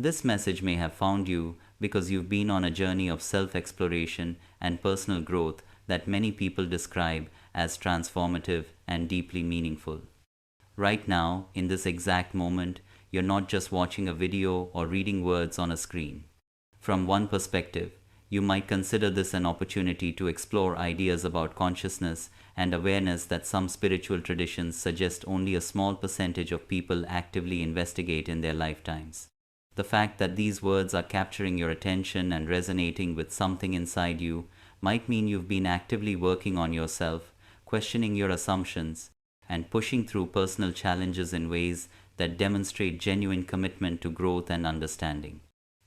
This message may have found you because you've been on a journey of self-exploration and personal growth that many people describe as transformative and deeply meaningful. Right now, in this exact moment, you're not just watching a video or reading words on a screen. From one perspective, you might consider this an opportunity to explore ideas about consciousness and awareness that some spiritual traditions suggest only a small percentage of people actively investigate in their lifetimes. The fact that these words are capturing your attention and resonating with something inside you might mean you've been actively working on yourself, questioning your assumptions, and pushing through personal challenges in ways that demonstrate genuine commitment to growth and understanding.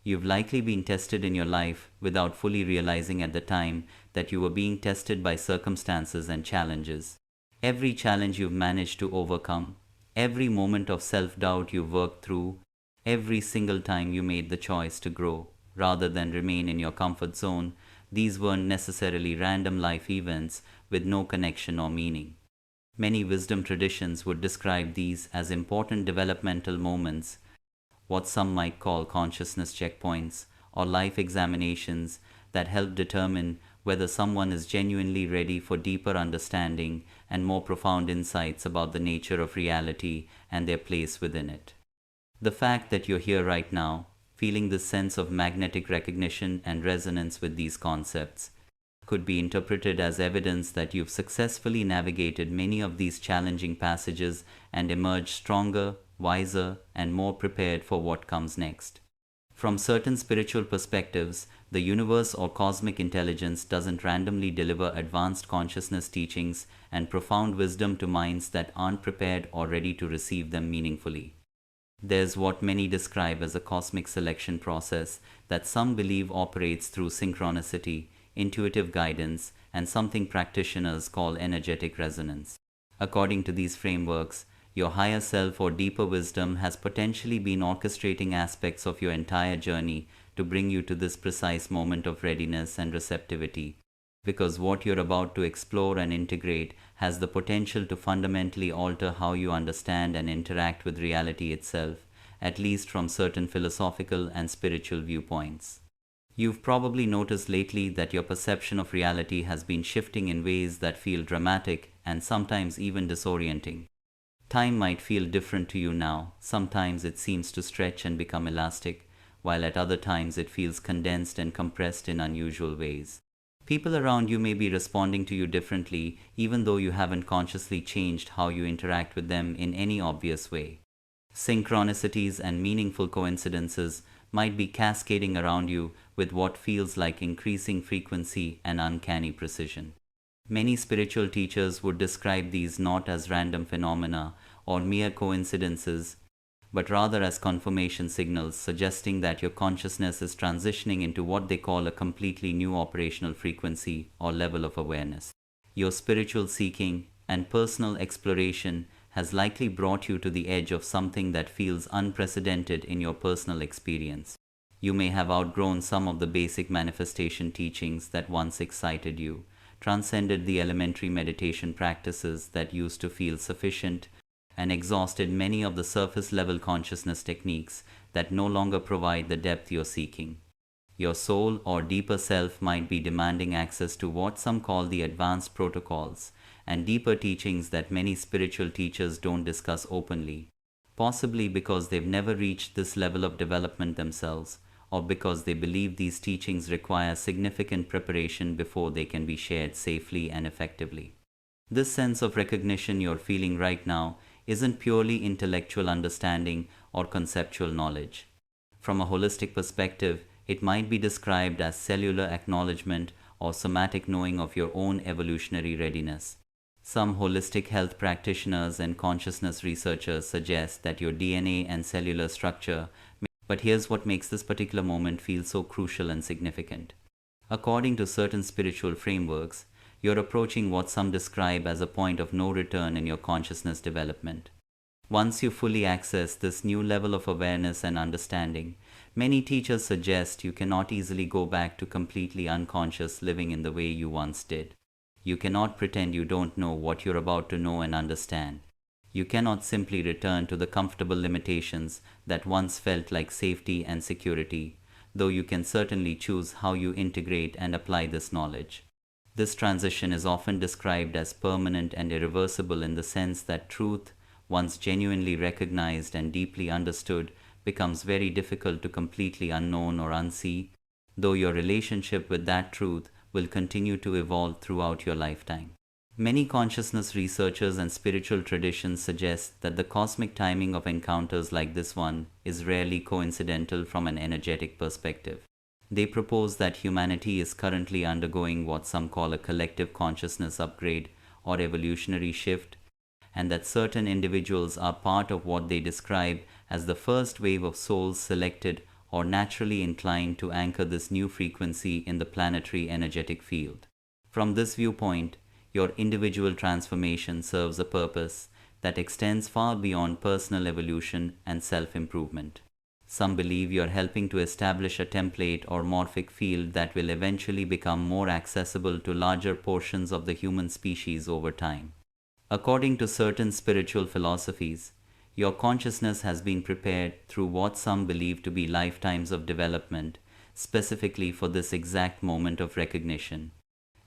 You've likely been tested in your life without fully realizing at the time that you were being tested by circumstances and challenges. Every challenge you've managed to overcome, every moment of self-doubt you've worked through, every single time you made the choice to grow rather than remain in your comfort zone, these weren't necessarily random life events with no connection or meaning. Many wisdom traditions would describe these as important developmental moments, what some might call consciousness checkpoints or life examinations that help determine whether someone is genuinely ready for deeper understanding and more profound insights about the nature of reality and their place within it. The fact that you're here right now, feeling this sense of magnetic recognition and resonance with these concepts, could be interpreted as evidence that you've successfully navigated many of these challenging passages and emerged stronger, wiser, and more prepared for what comes next. From certain spiritual perspectives, the universe or cosmic intelligence doesn't randomly deliver advanced consciousness teachings and profound wisdom to minds that aren't prepared or ready to receive them meaningfully. There's what many describe as a cosmic selection process that some believe operates through synchronicity, intuitive guidance, and something practitioners call energetic resonance. According to these frameworks, your higher self or deeper wisdom has potentially been orchestrating aspects of your entire journey to bring you to this precise moment of readiness and receptivity, because what you're about to explore and integrate has the potential to fundamentally alter how you understand and interact with reality itself, at least from certain philosophical and spiritual viewpoints. You've probably noticed lately that your perception of reality has been shifting in ways that feel dramatic and sometimes even disorienting. Time might feel different to you now. Sometimes it seems to stretch and become elastic, while at other times it feels condensed and compressed in unusual ways. People around you may be responding to you differently, even though you haven't consciously changed how you interact with them in any obvious way. Synchronicities and meaningful coincidences might be cascading around you with what feels like increasing frequency and uncanny precision. Many spiritual teachers would describe these not as random phenomena or mere coincidences, but rather as confirmation signals suggesting that your consciousness is transitioning into what they call a completely new operational frequency or level of awareness. Your spiritual seeking and personal exploration has likely brought you to the edge of something that feels unprecedented in your personal experience. You may have outgrown some of the basic manifestation teachings that once excited you, transcended the elementary meditation practices that used to feel sufficient, and exhausted many of the surface-level consciousness techniques that no longer provide the depth you're seeking. Your soul or deeper self might be demanding access to what some call the advanced protocols and deeper teachings that many spiritual teachers don't discuss openly, possibly because they've never reached this level of development themselves, or because they believe these teachings require significant preparation before they can be shared safely and effectively. This sense of recognition you're feeling right now isn't purely intellectual understanding or conceptual knowledge. From a holistic perspective, it might be described as cellular acknowledgement or somatic knowing of your own evolutionary readiness. Some holistic health practitioners and consciousness researchers suggest that your DNA and cellular structure, but here's what makes this particular moment feel so crucial and significant. According to certain spiritual frameworks, you're approaching what some describe as a point of no return in your consciousness development. Once you fully access this new level of awareness and understanding, many teachers suggest you cannot easily go back to completely unconscious living in the way you once did. You cannot pretend you don't know what you're about to know and understand. You cannot simply return to the comfortable limitations that once felt like safety and security, though you can certainly choose how you integrate and apply this knowledge. This transition is often described as permanent and irreversible in the sense that truth, once genuinely recognized and deeply understood, becomes very difficult to completely unknown or unsee, though your relationship with that truth will continue to evolve throughout your lifetime. Many consciousness researchers and spiritual traditions suggest that the cosmic timing of encounters like this one is rarely coincidental from an energetic perspective. They propose that humanity is currently undergoing what some call a collective consciousness upgrade or evolutionary shift, and that certain individuals are part of what they describe as the first wave of souls selected or naturally inclined to anchor this new frequency in the planetary energetic field. From this viewpoint, your individual transformation serves a purpose that extends far beyond personal evolution and self-improvement. Some believe you are helping to establish a template or morphic field that will eventually become more accessible to larger portions of the human species over time. According to certain spiritual philosophies, your consciousness has been prepared through what some believe to be lifetimes of development, specifically for this exact moment of recognition.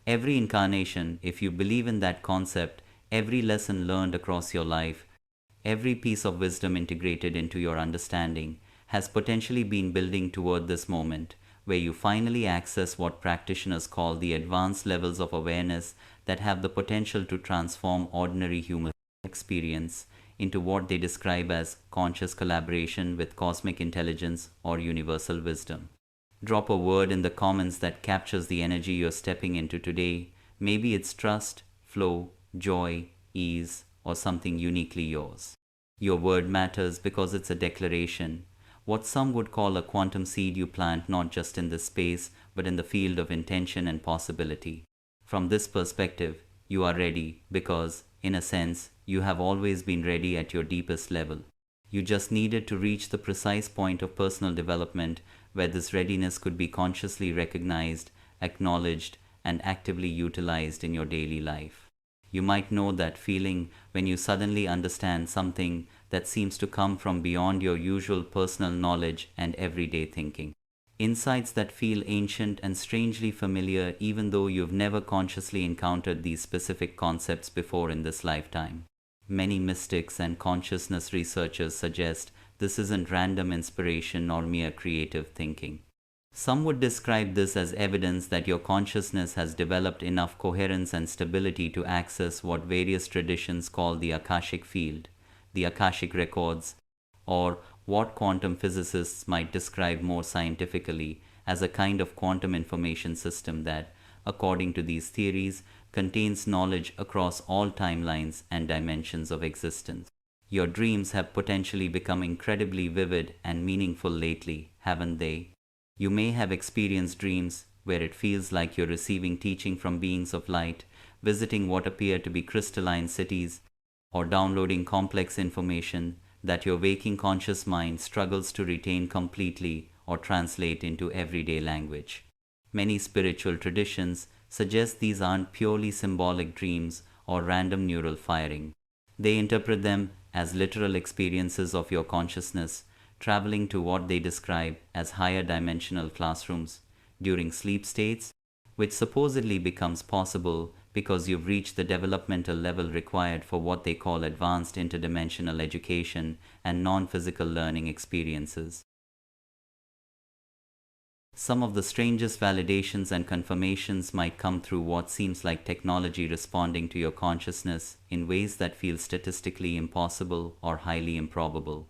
Every incarnation, if you believe in that concept, every lesson learned across your life, every piece of wisdom integrated into your understanding, has potentially been building toward this moment, where you finally access what practitioners call the advanced levels of awareness that have the potential to transform ordinary human experience into what they describe as conscious collaboration with cosmic intelligence or universal wisdom. Drop a word in the comments that captures the energy you're stepping into today. Maybe it's trust, flow, joy, ease, or something uniquely yours. Your word matters because it's a declaration, what some would call a quantum seed you plant not just in this space, but in the field of intention and possibility. From this perspective, you are ready because, in a sense, you have always been ready at your deepest level. You just needed to reach the precise point of personal development where this readiness could be consciously recognized, acknowledged, and actively utilized in your daily life. You might know that feeling when you suddenly understand something that seems to come from beyond your usual personal knowledge and everyday thinking. Insights that feel ancient and strangely familiar even though you've never consciously encountered these specific concepts before in this lifetime. Many mystics and consciousness researchers suggest this isn't random inspiration or mere creative thinking. Some would describe this as evidence that your consciousness has developed enough coherence and stability to access what various traditions call the Akashic field, the Akashic records, or what quantum physicists might describe more scientifically as a kind of quantum information system that, according to these theories, contains knowledge across all timelines and dimensions of existence. Your dreams have potentially become incredibly vivid and meaningful lately, haven't they? You may have experienced dreams where it feels like you're receiving teaching from beings of light, visiting what appear to be crystalline cities, or downloading complex information that your waking conscious mind struggles to retain completely or translate into everyday language. Many spiritual traditions suggest these aren't purely symbolic dreams or random neural firing. They interpret them as literal experiences of your consciousness, traveling to what they describe as higher dimensional classrooms during sleep states, which supposedly becomes possible because you've reached the developmental level required for what they call advanced interdimensional education and non-physical learning experiences. Some of the strangest validations and confirmations might come through what seems like technology responding to your consciousness in ways that feel statistically impossible or highly improbable.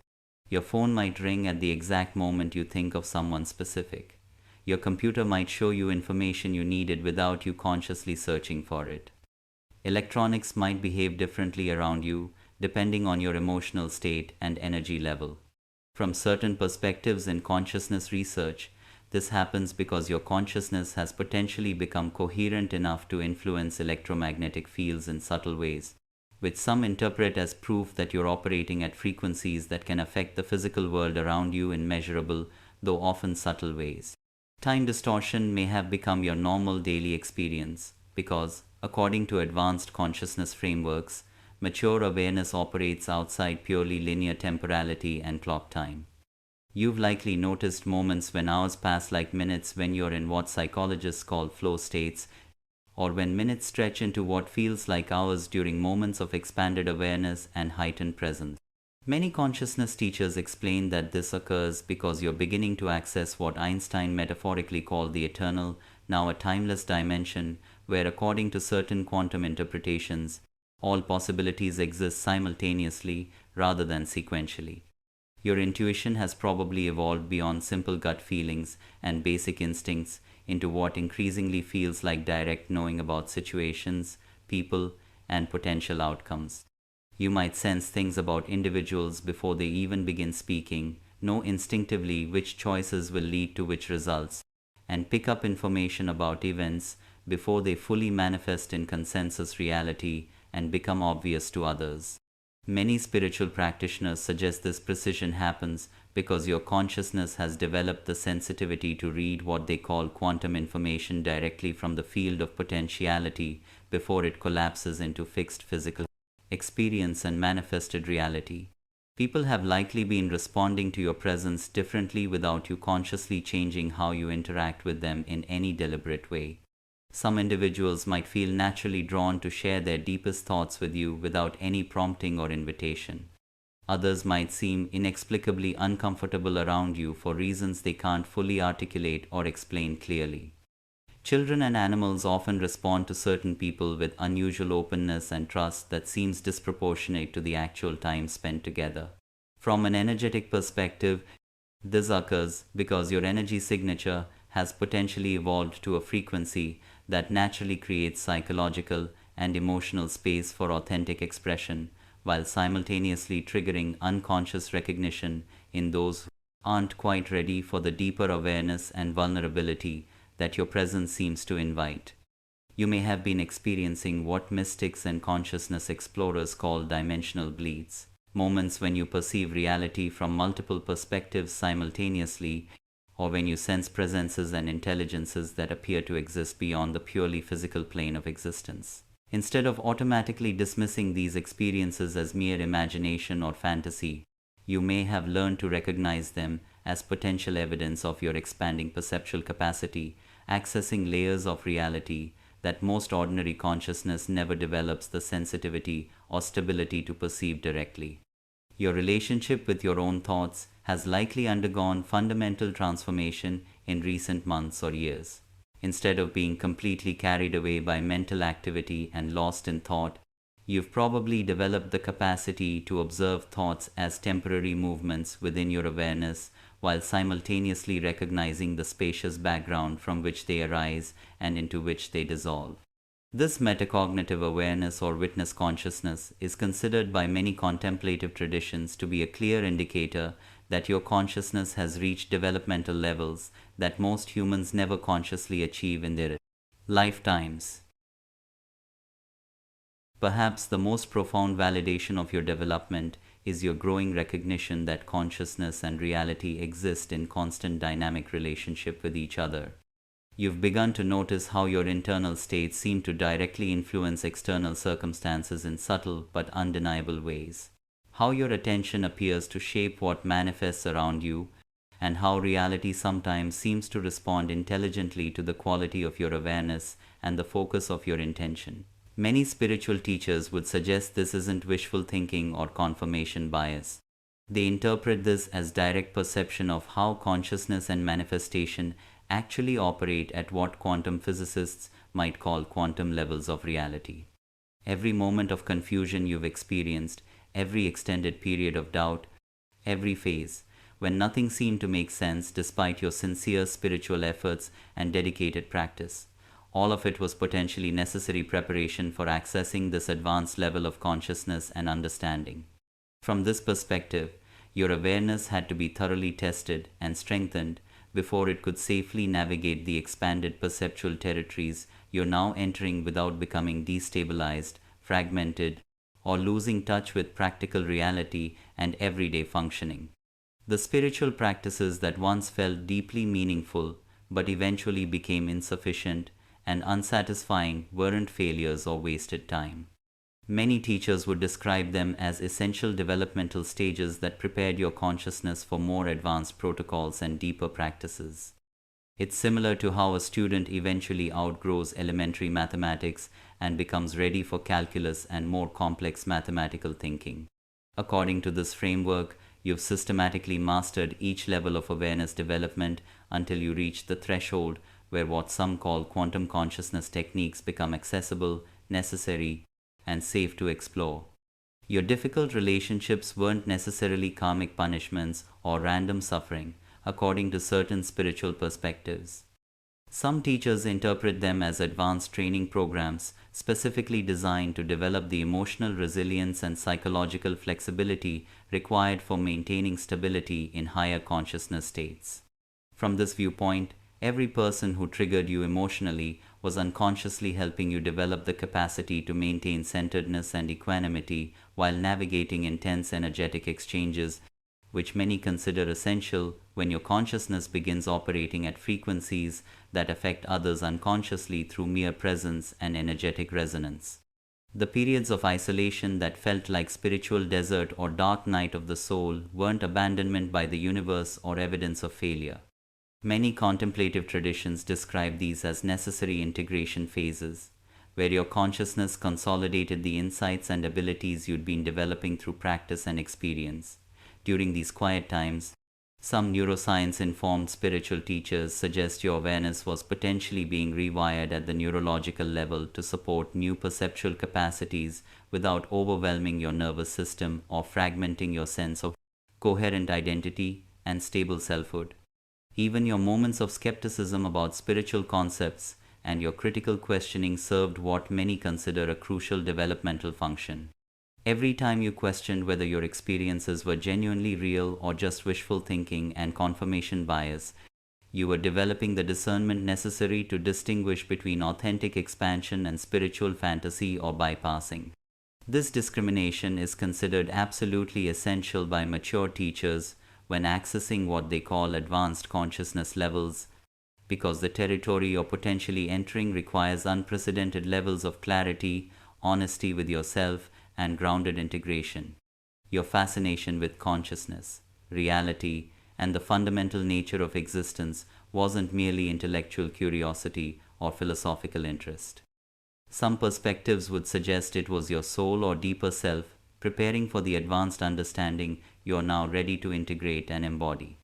Your phone might ring at the exact moment you think of someone specific. Your computer might show you information you needed without you consciously searching for it. Electronics might behave differently around you depending on your emotional state and energy level. From certain perspectives in consciousness research, this happens because your consciousness has potentially become coherent enough to influence electromagnetic fields in subtle ways, which some interpret as proof that you're operating at frequencies that can affect the physical world around you in measurable, though often subtle ways. Time distortion may have become your normal daily experience because, according to advanced consciousness frameworks, Mature awareness operates outside purely linear temporality and clock time. You've likely noticed moments when hours pass like minutes when you're in what psychologists call flow states, or when minutes stretch into what feels like hours during moments of expanded awareness and heightened presence. Many consciousness teachers explain that this occurs because you're beginning to access what Einstein metaphorically called the eternal, now a timeless dimension, where, according to certain quantum interpretations, all possibilities exist simultaneously rather than sequentially. Your intuition has probably evolved beyond simple gut feelings and basic instincts into what increasingly feels like direct knowing about situations, people, and potential outcomes. You might sense things about individuals before they even begin speaking, know instinctively which choices will lead to which results, and pick up information about events before they fully manifest in consensus reality and become obvious to others. Many spiritual practitioners suggest this precision happens because your consciousness has developed the sensitivity to read what they call quantum information directly from the field of potentiality before it collapses into fixed physical experience and manifested reality. People have likely been responding to your presence differently without you consciously changing how you interact with them in any deliberate way. Some individuals might feel naturally drawn to share their deepest thoughts with you without any prompting or invitation. Others might seem inexplicably uncomfortable around you for reasons they can't fully articulate or explain clearly. Children and animals often respond to certain people with unusual openness and trust that seems disproportionate to the actual time spent together. From an energetic perspective, this occurs because your energy signature has potentially evolved to a frequency that naturally creates psychological and emotional space for authentic expression, while simultaneously triggering unconscious recognition in those who aren't quite ready for the deeper awareness and vulnerability that your presence seems to invite. You may have been experiencing what mystics and consciousness explorers call dimensional bleeds, moments when you perceive reality from multiple perspectives simultaneously, or when you sense presences and intelligences that appear to exist beyond the purely physical plane of existence. Instead of automatically dismissing these experiences as mere imagination or fantasy, you may have learned to recognize them as potential evidence of your expanding perceptual capacity, accessing layers of reality that most ordinary consciousness never develops the sensitivity or stability to perceive directly. Your relationship with your own thoughts has likely undergone fundamental transformation in recent months or years. Instead of being completely carried away by mental activity and lost in thought, you've probably developed the capacity to observe thoughts as temporary movements within your awareness while simultaneously recognizing the spacious background from which they arise and into which they dissolve. This metacognitive awareness or witness consciousness is considered by many contemplative traditions to be a clear indicator that your consciousness has reached developmental levels that most humans never consciously achieve in their lifetimes. Perhaps the most profound validation of your development is your growing recognition that consciousness and reality exist in constant dynamic relationship with each other. You've begun to notice how your internal states seem to directly influence external circumstances in subtle but undeniable ways. How your attention appears to shape what manifests around you, and how reality sometimes seems to respond intelligently to the quality of your awareness and the focus of your intention. Many spiritual teachers would suggest this isn't wishful thinking or confirmation bias. They interpret this as direct perception of how consciousness and manifestation actually operate at what quantum physicists might call quantum levels of reality. Every moment of confusion you've experienced, every extended period of doubt, every phase when nothing seemed to make sense despite your sincere spiritual efforts and dedicated practice, all of it was potentially necessary preparation for accessing this advanced level of consciousness and understanding. From this perspective, your awareness had to be thoroughly tested and strengthened before it could safely navigate the expanded perceptual territories you're now entering without becoming destabilized, fragmented, or losing touch with practical reality and everyday functioning. The spiritual practices that once felt deeply meaningful but eventually became insufficient and unsatisfying weren't failures or wasted time. Many teachers would describe them as essential developmental stages that prepared your consciousness for more advanced protocols and deeper practices. It's similar to how a student eventually outgrows elementary mathematics and becomes ready for calculus and more complex mathematical thinking. According to this framework, you've systematically mastered each level of awareness development until you reach the threshold where what some call quantum consciousness techniques become accessible, necessary, and safe to explore. Your difficult relationships weren't necessarily karmic punishments or random suffering, according to certain spiritual perspectives. Some teachers interpret them as advanced training programs specifically designed to develop the emotional resilience and psychological flexibility required for maintaining stability in higher consciousness states. From this viewpoint, every person who triggered you emotionally was unconsciously helping you develop the capacity to maintain centeredness and equanimity while navigating intense energetic exchanges, which many consider essential when your consciousness begins operating at frequencies that affect others unconsciously through mere presence and energetic resonance. The periods of isolation that felt like spiritual desert or dark night of the soul weren't abandonment by the universe or evidence of failure. Many contemplative traditions describe these as necessary integration phases, where your consciousness consolidated the insights and abilities you'd been developing through practice and experience. During these quiet times, some neuroscience-informed spiritual teachers suggest your awareness was potentially being rewired at the neurological level to support new perceptual capacities without overwhelming your nervous system or fragmenting your sense of coherent identity and stable selfhood. Even your moments of skepticism about spiritual concepts and your critical questioning served what many consider a crucial developmental function. Every time you questioned whether your experiences were genuinely real or just wishful thinking and confirmation bias, you were developing the discernment necessary to distinguish between authentic expansion and spiritual fantasy or bypassing. This discrimination is considered absolutely essential by mature teachers when accessing what they call advanced consciousness levels, because the territory you're potentially entering requires unprecedented levels of clarity, honesty with yourself, and grounded integration. Your fascination with consciousness, reality, and the fundamental nature of existence wasn't merely intellectual curiosity or philosophical interest. Some perspectives would suggest it was your soul or deeper self preparing for the advanced understanding you are now ready to integrate and embody.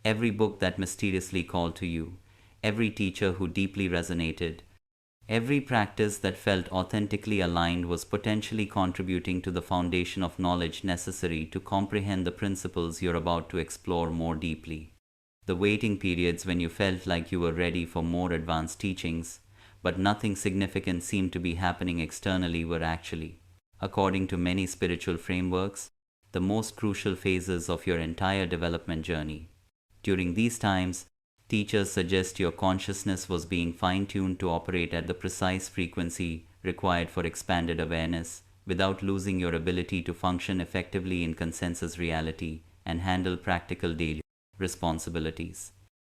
Every book that mysteriously called to you, every teacher who deeply resonated, every practice that felt authentically aligned was potentially contributing to the foundation of knowledge necessary to comprehend the principles you're about to explore more deeply. The waiting periods when you felt like you were ready for more advanced teachings, but nothing significant seemed to be happening externally were actually, according to many spiritual frameworks, the most crucial phases of your entire development journey. During these times, teachers suggest your consciousness was being fine-tuned to operate at the precise frequency required for expanded awareness, without losing your ability to function effectively in consensus reality and handle practical daily responsibilities.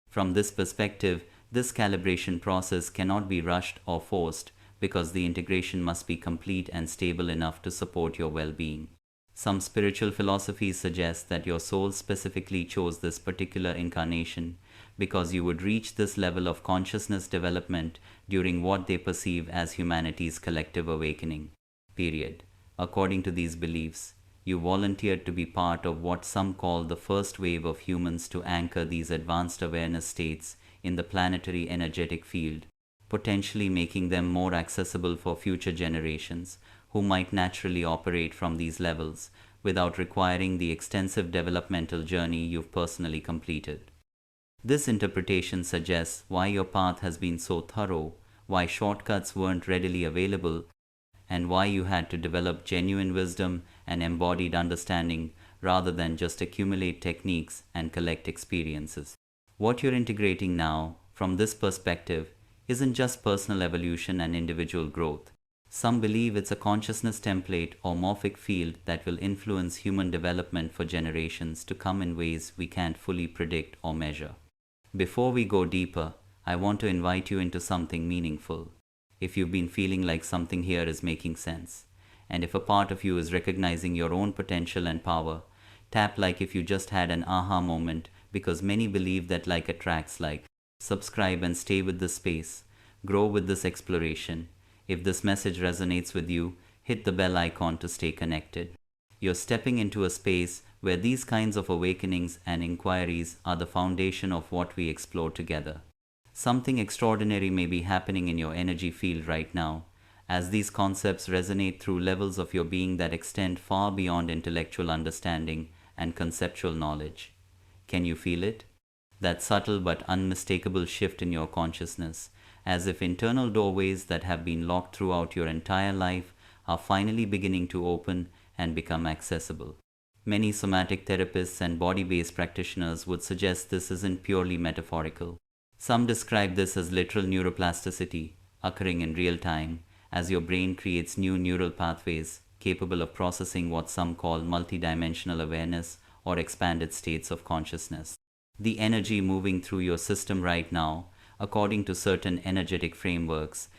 From this perspective, this calibration process cannot be rushed or forced because the integration must be complete and stable enough to support your well-being. Some spiritual philosophies suggest that your soul specifically chose this particular incarnation because you would reach this level of consciousness development during what they perceive as humanity's collective awakening. Period. According to these beliefs, you volunteered to be part of what some call the first wave of humans to anchor these advanced awareness states in the planetary energetic field, potentially making them more accessible for future generations who might naturally operate from these levels without requiring the extensive developmental journey you've personally completed. This interpretation suggests why your path has been so thorough, why shortcuts weren't readily available, and why you had to develop genuine wisdom and embodied understanding rather than just accumulate techniques and collect experiences. What you're integrating now, from this perspective, isn't just personal evolution and individual growth. Some believe it's a consciousness template or morphic field that will influence human development for generations to come in ways we can't fully predict or measure. Before we go deeper, I want to invite you into something meaningful. If you've been feeling like something here is making sense, and if a part of you is recognizing your own potential and power, tap like if you just had an aha moment, because many believe that like attracts like. Subscribe and stay with this space. Grow with this exploration. If this message resonates with you, hit the bell icon to stay connected. You're stepping into a space where these kinds of awakenings and inquiries are the foundation of what we explore together. Something extraordinary may be happening in your energy field right now, as these concepts resonate through levels of your being that extend far beyond intellectual understanding and conceptual knowledge. Can you feel it? That subtle but unmistakable shift in your consciousness, as if internal doorways that have been locked throughout your entire life are finally beginning to open and become accessible. Many somatic therapists and body-based practitioners would suggest this isn't purely metaphorical. Some describe this as literal neuroplasticity occurring in real time as your brain creates new neural pathways capable of processing what some call multidimensional awareness or expanded states of consciousness. The energy moving through your system right now, according to certain energetic frameworks,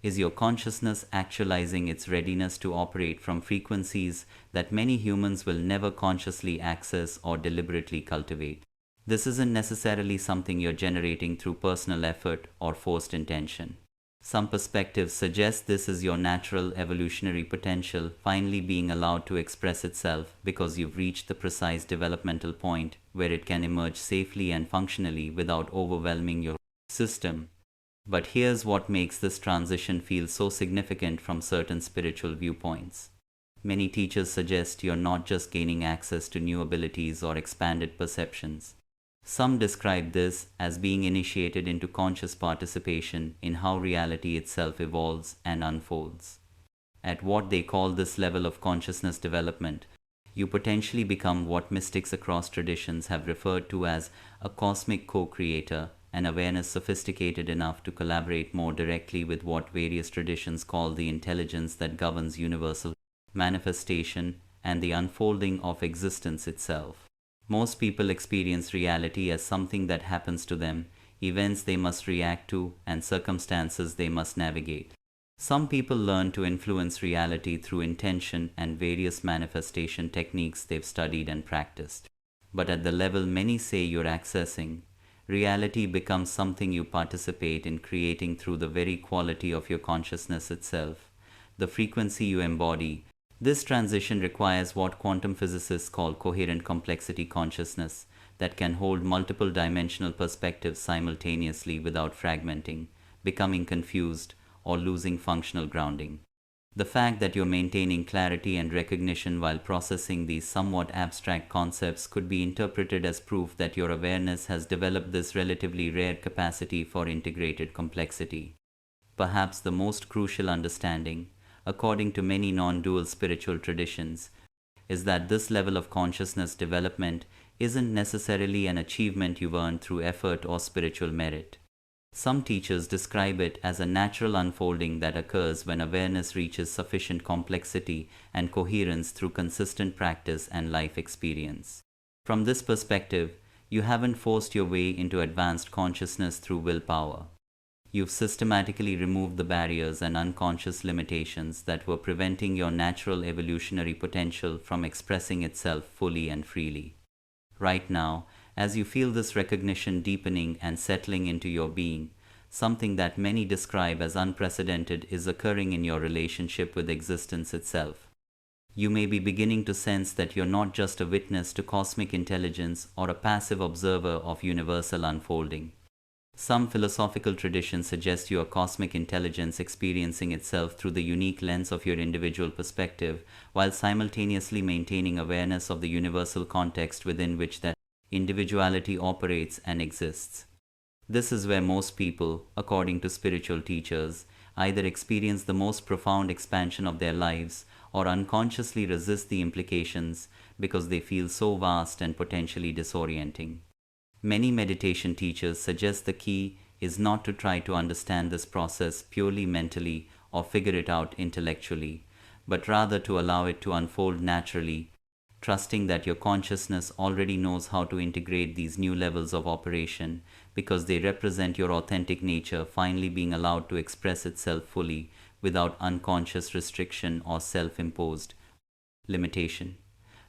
is your consciousness actualizing its readiness to operate from frequencies that many humans will never consciously access or deliberately cultivate. This isn't necessarily something you're generating through personal effort or forced intention. Some perspectives suggest this is your natural evolutionary potential finally being allowed to express itself because you've reached the precise developmental point where it can emerge safely and functionally without overwhelming your system. But here's what makes this transition feel so significant from certain spiritual viewpoints. Many teachers suggest you're not just gaining access to new abilities or expanded perceptions. Some describe this as being initiated into conscious participation in how reality itself evolves and unfolds. At what they call this level of consciousness development, you potentially become what mystics across traditions have referred to as a cosmic co-creator, an awareness sophisticated enough to collaborate more directly with what various traditions call the intelligence that governs universal manifestation and the unfolding of existence itself. Most people experience reality as something that happens to them, events they must react to, and circumstances they must navigate. Some people learn to influence reality through intention and various manifestation techniques they've studied and practiced. But at the level many say you're accessing, reality becomes something you participate in creating through the very quality of your consciousness itself, the frequency you embody. This transition requires what quantum physicists call coherent complexity consciousness that can hold multiple dimensional perspectives simultaneously without fragmenting, becoming confused, or losing functional grounding. The fact that you're maintaining clarity and recognition while processing these somewhat abstract concepts could be interpreted as proof that your awareness has developed this relatively rare capacity for integrated complexity. Perhaps the most crucial understanding, according to many non-dual spiritual traditions, is that this level of consciousness development isn't necessarily an achievement you've earned through effort or spiritual merit. Some teachers describe it as a natural unfolding that occurs when awareness reaches sufficient complexity and coherence through consistent practice and life experience. From this perspective, you haven't forced your way into advanced consciousness through willpower. You've systematically removed the barriers and unconscious limitations that were preventing your natural evolutionary potential from expressing itself fully and freely. Right now, as you feel this recognition deepening and settling into your being, something that many describe as unprecedented is occurring in your relationship with existence itself. You may be beginning to sense that you're not just a witness to cosmic intelligence or a passive observer of universal unfolding. Some philosophical traditions suggest you are cosmic intelligence experiencing itself through the unique lens of your individual perspective, while simultaneously maintaining awareness of the universal context within which that individuality operates and exists. This is where most people, according to spiritual teachers, either experience the most profound expansion of their lives or unconsciously resist the implications because they feel so vast and potentially disorienting. Many meditation teachers suggest the key is not to try to understand this process purely mentally or figure it out intellectually, but rather to allow it to unfold naturally, trusting that your consciousness already knows how to integrate these new levels of operation because they represent your authentic nature finally being allowed to express itself fully without unconscious restriction or self-imposed limitation.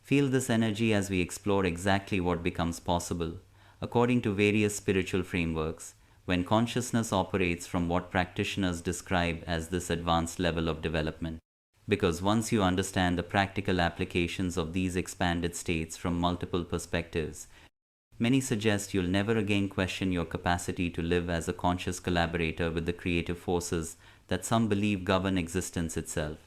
Feel this energy as we explore exactly what becomes possible, according to various spiritual frameworks, when consciousness operates from what practitioners describe as this advanced level of development. Because once you understand the practical applications of these expanded states from multiple perspectives, many suggest you'll never again question your capacity to live as a conscious collaborator with the creative forces that some believe govern existence itself.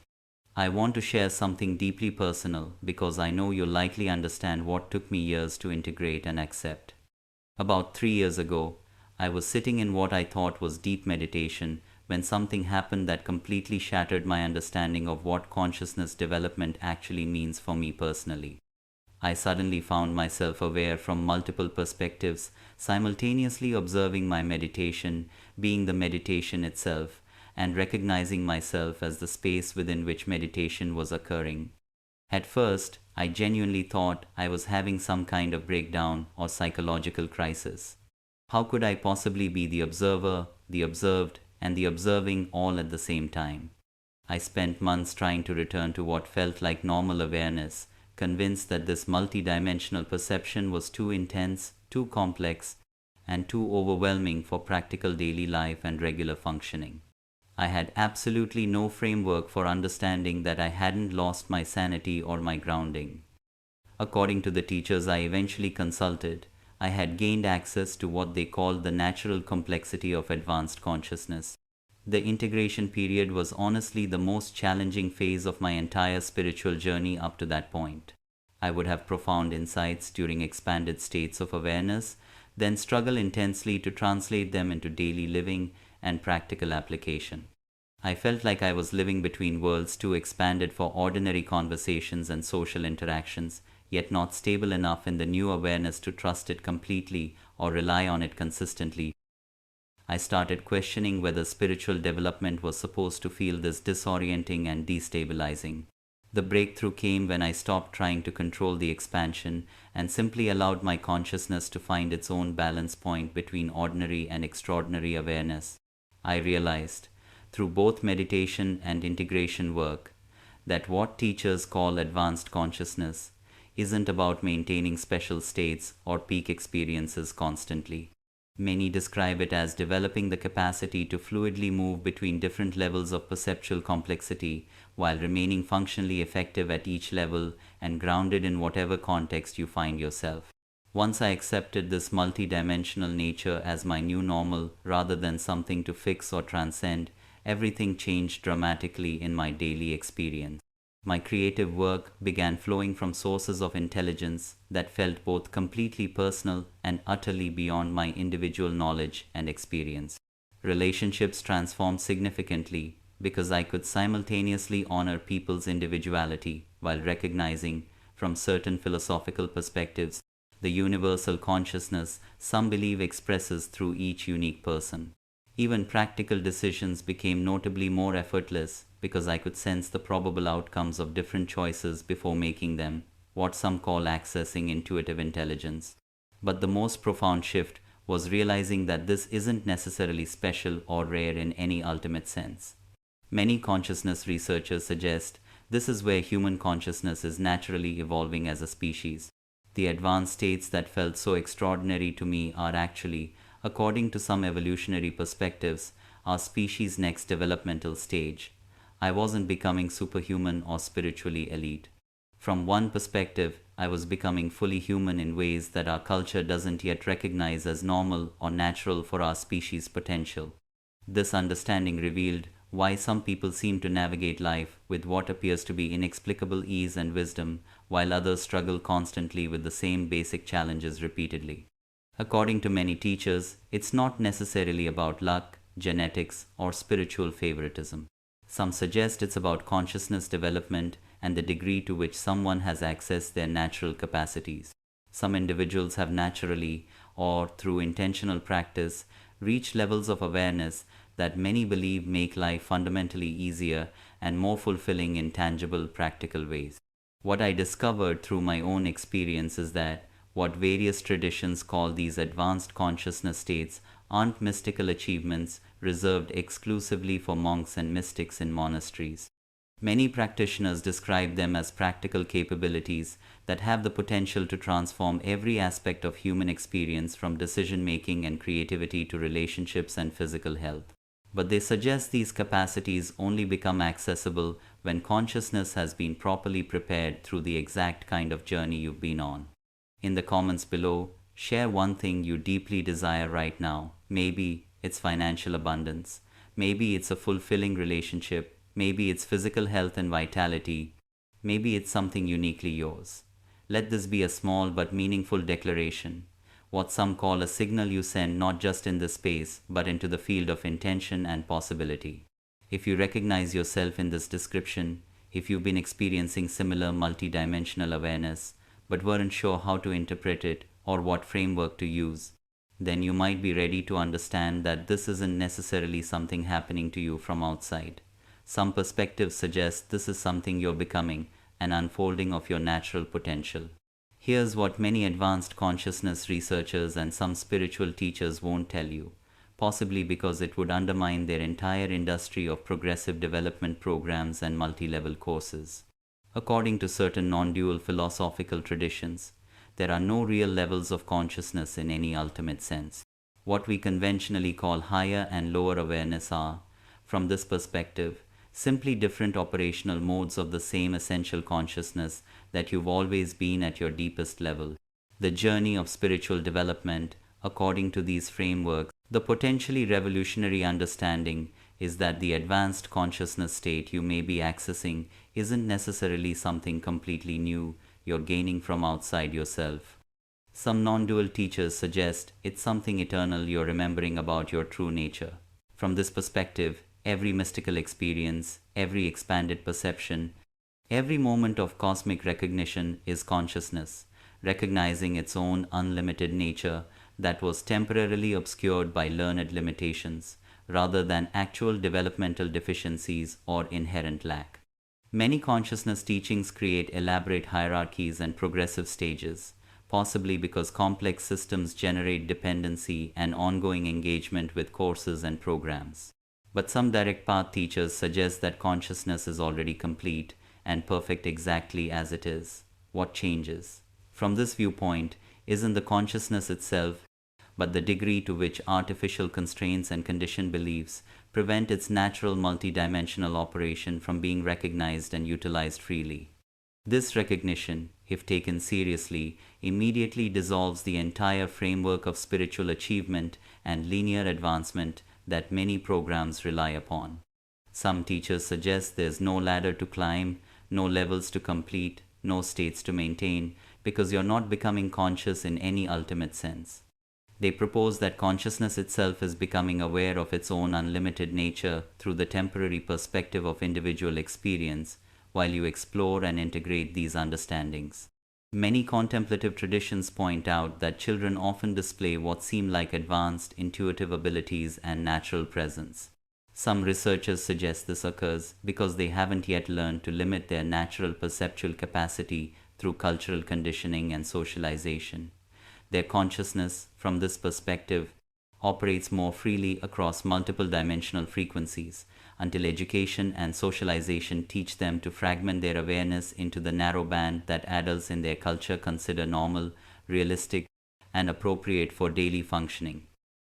I want to share something deeply personal because I know you'll likely understand what took me years to integrate and accept. About 3 years ago, I was sitting in what I thought was deep meditation when something happened that completely shattered my understanding of what consciousness development actually means for me personally. I suddenly found myself aware from multiple perspectives, simultaneously observing my meditation, being the meditation itself, and recognizing myself as the space within which meditation was occurring. At first, I genuinely thought I was having some kind of breakdown or psychological crisis. How could I possibly be the observer, the observed, and the observing all at the same time? I spent months trying to return to what felt like normal awareness, convinced that this multidimensional perception was too intense, too complex, and too overwhelming for practical daily life and regular functioning. I had absolutely no framework for understanding that I hadn't lost my sanity or my grounding. According to the teachers I eventually consulted, I had gained access to what they called the natural complexity of advanced consciousness. The integration period was honestly the most challenging phase of my entire spiritual journey up to that point. I would have profound insights during expanded states of awareness, then struggle intensely to translate them into daily living and practical application. I felt like I was living between worlds too expanded for ordinary conversations and social interactions, yet not stable enough in the new awareness to trust it completely or rely on it consistently. I started questioning whether spiritual development was supposed to feel this disorienting and destabilizing. The breakthrough came when I stopped trying to control the expansion and simply allowed my consciousness to find its own balance point between ordinary and extraordinary awareness. I realized, through both meditation and integration work, that what teachers call advanced consciousness isn't about maintaining special states or peak experiences constantly. Many describe it as developing the capacity to fluidly move between different levels of perceptual complexity while remaining functionally effective at each level and grounded in whatever context you find yourself. Once I accepted this multidimensional nature as my new normal rather than something to fix or transcend, everything changed dramatically in my daily experience. My creative work began flowing from sources of intelligence that felt both completely personal and utterly beyond my individual knowledge and experience. Relationships transformed significantly because I could simultaneously honor people's individuality while recognizing, from certain philosophical perspectives, the universal consciousness some believe expresses through each unique person. Even practical decisions became notably more effortless because I could sense the probable outcomes of different choices before making them, what some call accessing intuitive intelligence. But the most profound shift was realizing that this isn't necessarily special or rare in any ultimate sense. Many consciousness researchers suggest this is where human consciousness is naturally evolving as a species. The advanced states that felt so extraordinary to me are actually, according to some evolutionary perspectives, our species' next developmental stage. I wasn't becoming superhuman or spiritually elite. From one perspective, I was becoming fully human in ways that our culture doesn't yet recognize as normal or natural for our species' potential. This understanding revealed why some people seem to navigate life with what appears to be inexplicable ease and wisdom, while others struggle constantly with the same basic challenges repeatedly. According to many teachers, it's not necessarily about luck, genetics, or spiritual favoritism. Some suggest it's about consciousness development and the degree to which someone has accessed their natural capacities. Some individuals have naturally, or through intentional practice, reached levels of awareness that many believe make life fundamentally easier and more fulfilling in tangible, practical ways. What I discovered through my own experience is that what various traditions call these advanced consciousness states aren't mystical achievements reserved exclusively for monks and mystics in monasteries. Many practitioners describe them as practical capabilities that have the potential to transform every aspect of human experience, from decision making and creativity to relationships and physical health. But they suggest these capacities only become accessible when consciousness has been properly prepared through the exact kind of journey you've been on. In the comments below, share one thing you deeply desire right now. Maybe it's financial abundance. Maybe it's a fulfilling relationship. Maybe it's physical health and vitality. Maybe it's something uniquely yours. Let this be a small but meaningful declaration, what some call a signal you send not just in the space, but into the field of intention and possibility. If you recognize yourself in this description, if you've been experiencing similar multidimensional awareness, but weren't sure how to interpret it or what framework to use, then you might be ready to understand that this isn't necessarily something happening to you from outside. Some perspectives suggest this is something you're becoming, an unfolding of your natural potential. Here's what many advanced consciousness researchers and some spiritual teachers won't tell you, possibly because it would undermine their entire industry of progressive development programs and multi-level courses. According to certain non-dual philosophical traditions, there are no real levels of consciousness in any ultimate sense. What we conventionally call higher and lower awareness are, from this perspective, simply different operational modes of the same essential consciousness that you've always been at your deepest level. The journey of spiritual development, according to these frameworks, the potentially revolutionary understanding is that the advanced consciousness state you may be accessing isn't necessarily something completely new you're gaining from outside yourself. Some non-dual teachers suggest it's something eternal you're remembering about your true nature. From this perspective, every mystical experience, every expanded perception, every moment of cosmic recognition is consciousness, recognizing its own unlimited nature that was temporarily obscured by learned limitations, rather than actual developmental deficiencies or inherent lack. Many consciousness teachings create elaborate hierarchies and progressive stages, possibly because complex systems generate dependency and ongoing engagement with courses and programs. But some direct path teachers suggest that consciousness is already complete and perfect exactly as it is. What changes? From this viewpoint, isn't the consciousness itself, but the degree to which artificial constraints and conditioned beliefs prevent its natural multidimensional operation from being recognized and utilized freely. This recognition, if taken seriously, immediately dissolves the entire framework of spiritual achievement and linear advancement that many programs rely upon. Some teachers suggest there's no ladder to climb, no levels to complete, no states to maintain, because you're not becoming conscious in any ultimate sense. They propose that consciousness itself is becoming aware of its own unlimited nature through the temporary perspective of individual experience, while you explore and integrate these understandings. Many contemplative traditions point out that children often display what seem like advanced intuitive abilities and natural presence. Some researchers suggest this occurs because they haven't yet learned to limit their natural perceptual capacity through cultural conditioning and socialization. Their consciousness, from this perspective, operates more freely across multiple dimensional frequencies, until education and socialization teach them to fragment their awareness into the narrow band that adults in their culture consider normal, realistic, and appropriate for daily functioning.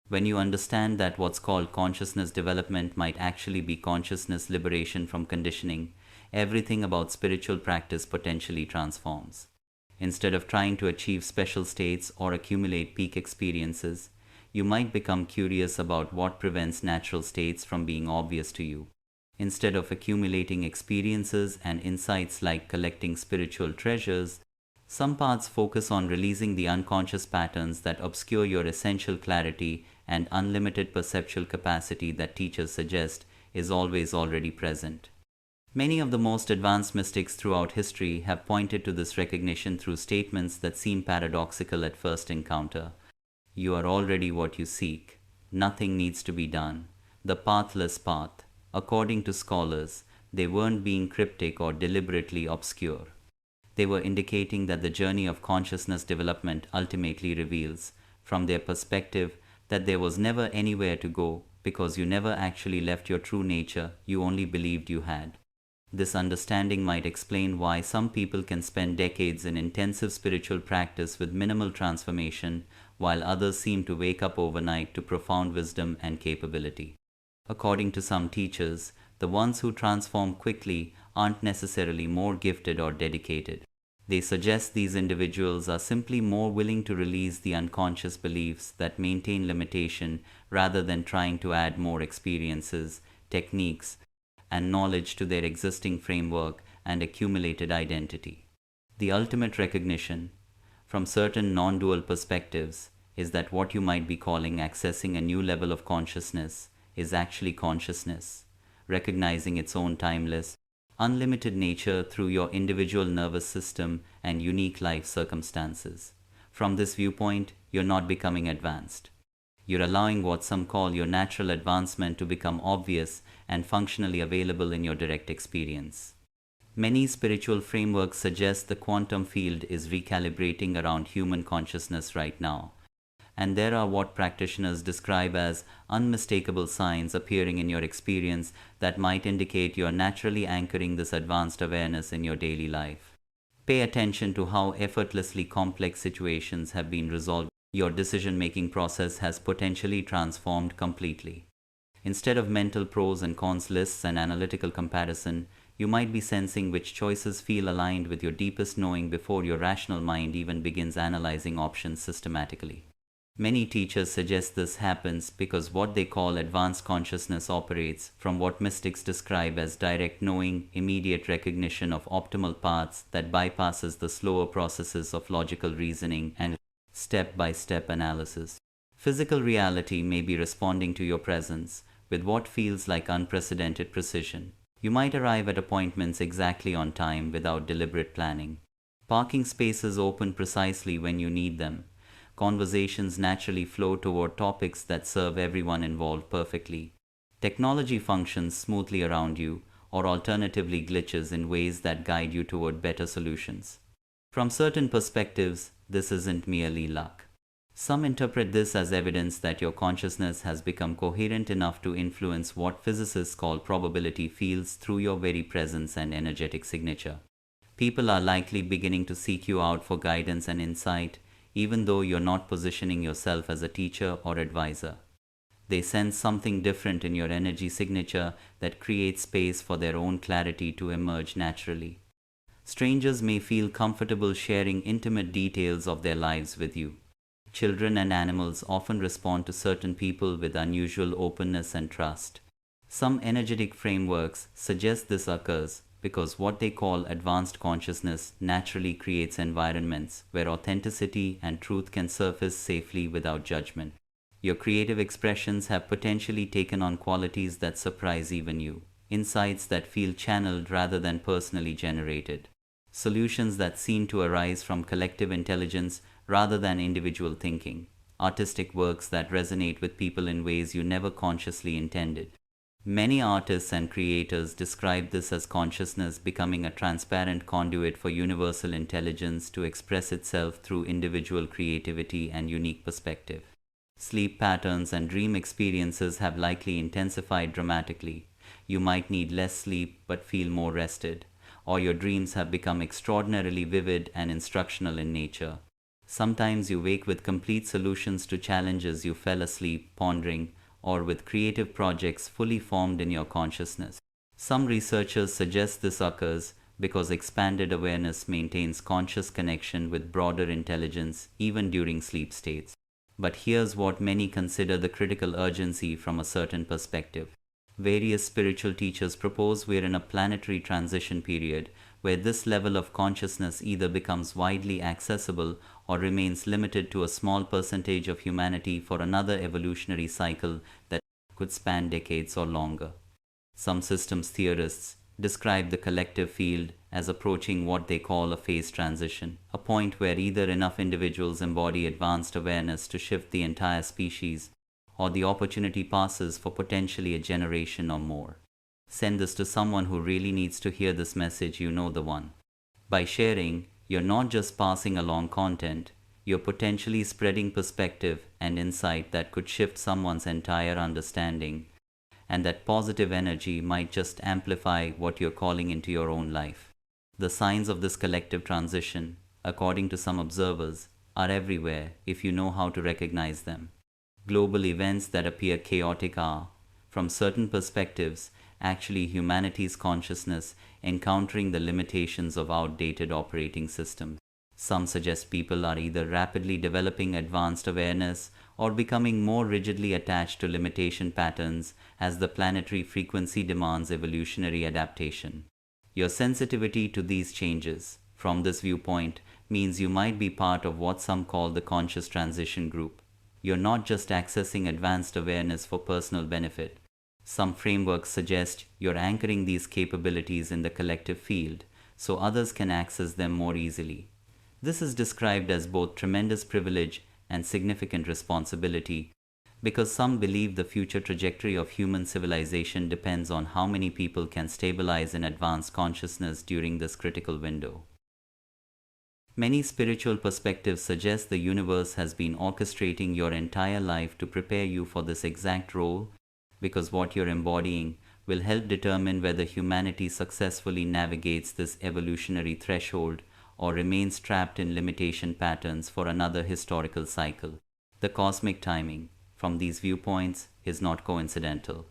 When you understand that what's called consciousness development might actually be consciousness liberation from conditioning, everything about spiritual practice potentially transforms. Instead of trying to achieve special states or accumulate peak experiences, you might become curious about what prevents natural states from being obvious to you. Instead of accumulating experiences and insights like collecting spiritual treasures, some paths focus on releasing the unconscious patterns that obscure your essential clarity and unlimited perceptual capacity that teachers suggest is always already present. Many of the most advanced mystics throughout history have pointed to this recognition through statements that seem paradoxical at first encounter. You are already what you seek. Nothing needs to be done. The pathless path. According to scholars, they weren't being cryptic or deliberately obscure. They were indicating that the journey of consciousness development ultimately reveals, from their perspective, that there was never anywhere to go because you never actually left your true nature, you only believed you had. This understanding might explain why some people can spend decades in intensive spiritual practice with minimal transformation, while others seem to wake up overnight to profound wisdom and capability. According to some teachers, the ones who transform quickly aren't necessarily more gifted or dedicated. They suggest these individuals are simply more willing to release the unconscious beliefs that maintain limitation rather than trying to add more experiences, techniques, and knowledge to their existing framework and accumulated identity. The ultimate recognition, from certain non dual perspectives, is that what you might be calling accessing a new level of consciousness is actually consciousness, recognizing its own timeless, unlimited nature through your individual nervous system and unique life circumstances. From this viewpoint, you're not becoming advanced. You're allowing what some call your natural advancement to become obvious and functionally available in your direct experience. Many spiritual frameworks suggest the quantum field is recalibrating around human consciousness right now, and there are what practitioners describe as unmistakable signs appearing in your experience that might indicate you're naturally anchoring this advanced awareness in your daily life. Pay attention to how effortlessly complex situations have been resolved. Your decision-making process has potentially transformed completely. Instead of mental pros and cons lists and analytical comparison, you might be sensing which choices feel aligned with your deepest knowing before your rational mind even begins analyzing options systematically. Many teachers suggest this happens because what they call advanced consciousness operates from what mystics describe as direct knowing, immediate recognition of optimal paths that bypasses the slower processes of logical reasoning and step-by-step analysis. Physical reality may be responding to your presence with what feels like unprecedented precision. You might arrive at appointments exactly on time without deliberate planning. Parking spaces open precisely when you need them. Conversations naturally flow toward topics that serve everyone involved perfectly. Technology functions smoothly around you, or alternatively glitches in ways that guide you toward better solutions. From certain perspectives, this isn't merely luck. Some interpret this as evidence that your consciousness has become coherent enough to influence what physicists call probability fields through your very presence and energetic signature. People are likely beginning to seek you out for guidance and insight, even though you're not positioning yourself as a teacher or advisor. They sense something different in your energy signature that creates space for their own clarity to emerge naturally. Strangers may feel comfortable sharing intimate details of their lives with you. Children and animals often respond to certain people with unusual openness and trust. Some energetic frameworks suggest this occurs because what they call advanced consciousness naturally creates environments where authenticity and truth can surface safely without judgment. Your creative expressions have potentially taken on qualities that surprise even you, insights that feel channeled rather than personally generated, solutions that seem to arise from collective intelligence rather than individual thinking, artistic works that resonate with people in ways you never consciously intended. Many artists and creators describe this as consciousness becoming a transparent conduit for universal intelligence to express itself through individual creativity and unique perspective. Sleep patterns and dream experiences have likely intensified dramatically. You might need less sleep but feel more rested, or your dreams have become extraordinarily vivid and instructional in nature. Sometimes you wake with complete solutions to challenges you fell asleep pondering, or with creative projects fully formed in your consciousness. Some researchers suggest this occurs because expanded awareness maintains conscious connection with broader intelligence even during sleep states. But here's what many consider the critical urgency from a certain perspective. Various spiritual teachers propose we're in a planetary transition period where this level of consciousness either becomes widely accessible or remains limited to a small percentage of humanity for another evolutionary cycle that could span decades or longer. Some systems theorists describe the collective field as approaching what they call a phase transition, a point where either enough individuals embody advanced awareness to shift the entire species, or the opportunity passes for potentially a generation or more. Send this to someone who really needs to hear this message, you know the one. By sharing, you're not just passing along content, you're potentially spreading perspective and insight that could shift someone's entire understanding, and that positive energy might just amplify what you're calling into your own life. The signs of this collective transition, according to some observers, are everywhere if you know how to recognize them. Global events that appear chaotic are, from certain perspectives, actually humanity's consciousness encountering the limitations of outdated operating systems. Some suggest people are either rapidly developing advanced awareness or becoming more rigidly attached to limitation patterns as the planetary frequency demands evolutionary adaptation. Your sensitivity to these changes, from this viewpoint, means you might be part of what some call the conscious transition group. You're not just accessing advanced awareness for personal benefit. Some frameworks suggest you're anchoring these capabilities in the collective field so others can access them more easily. This is described as both tremendous privilege and significant responsibility because some believe the future trajectory of human civilization depends on how many people can stabilize in advanced consciousness during this critical window. Many spiritual perspectives suggest the universe has been orchestrating your entire life to prepare you for this exact role because what you're embodying will help determine whether humanity successfully navigates this evolutionary threshold or remains trapped in limitation patterns for another historical cycle. The cosmic timing, from these viewpoints, is not coincidental.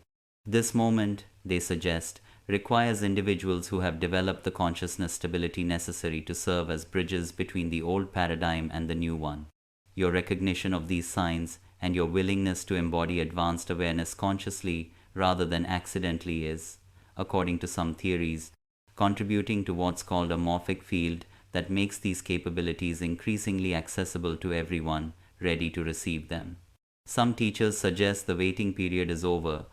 This moment, they suggest, requires individuals who have developed the consciousness stability necessary to serve as bridges between the old paradigm and the new one. Your recognition of these signs and your willingness to embody advanced awareness consciously rather than accidentally is, according to some theories, contributing to what's called a morphic field that makes these capabilities increasingly accessible to everyone ready to receive them. Some teachers suggest the waiting period is over,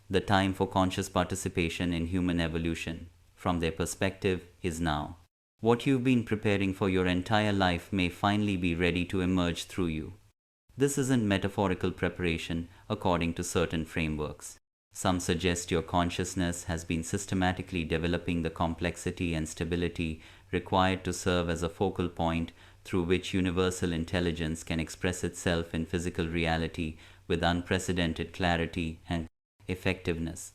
the time for conscious participation in human evolution, from their perspective, is now. What you've been preparing for your entire life may finally be ready to emerge through you. This isn't metaphorical preparation according to certain frameworks. Some suggest your consciousness has been systematically developing the complexity and stability required to serve as a focal point through which universal intelligence can express itself in physical reality with unprecedented clarity and effectiveness.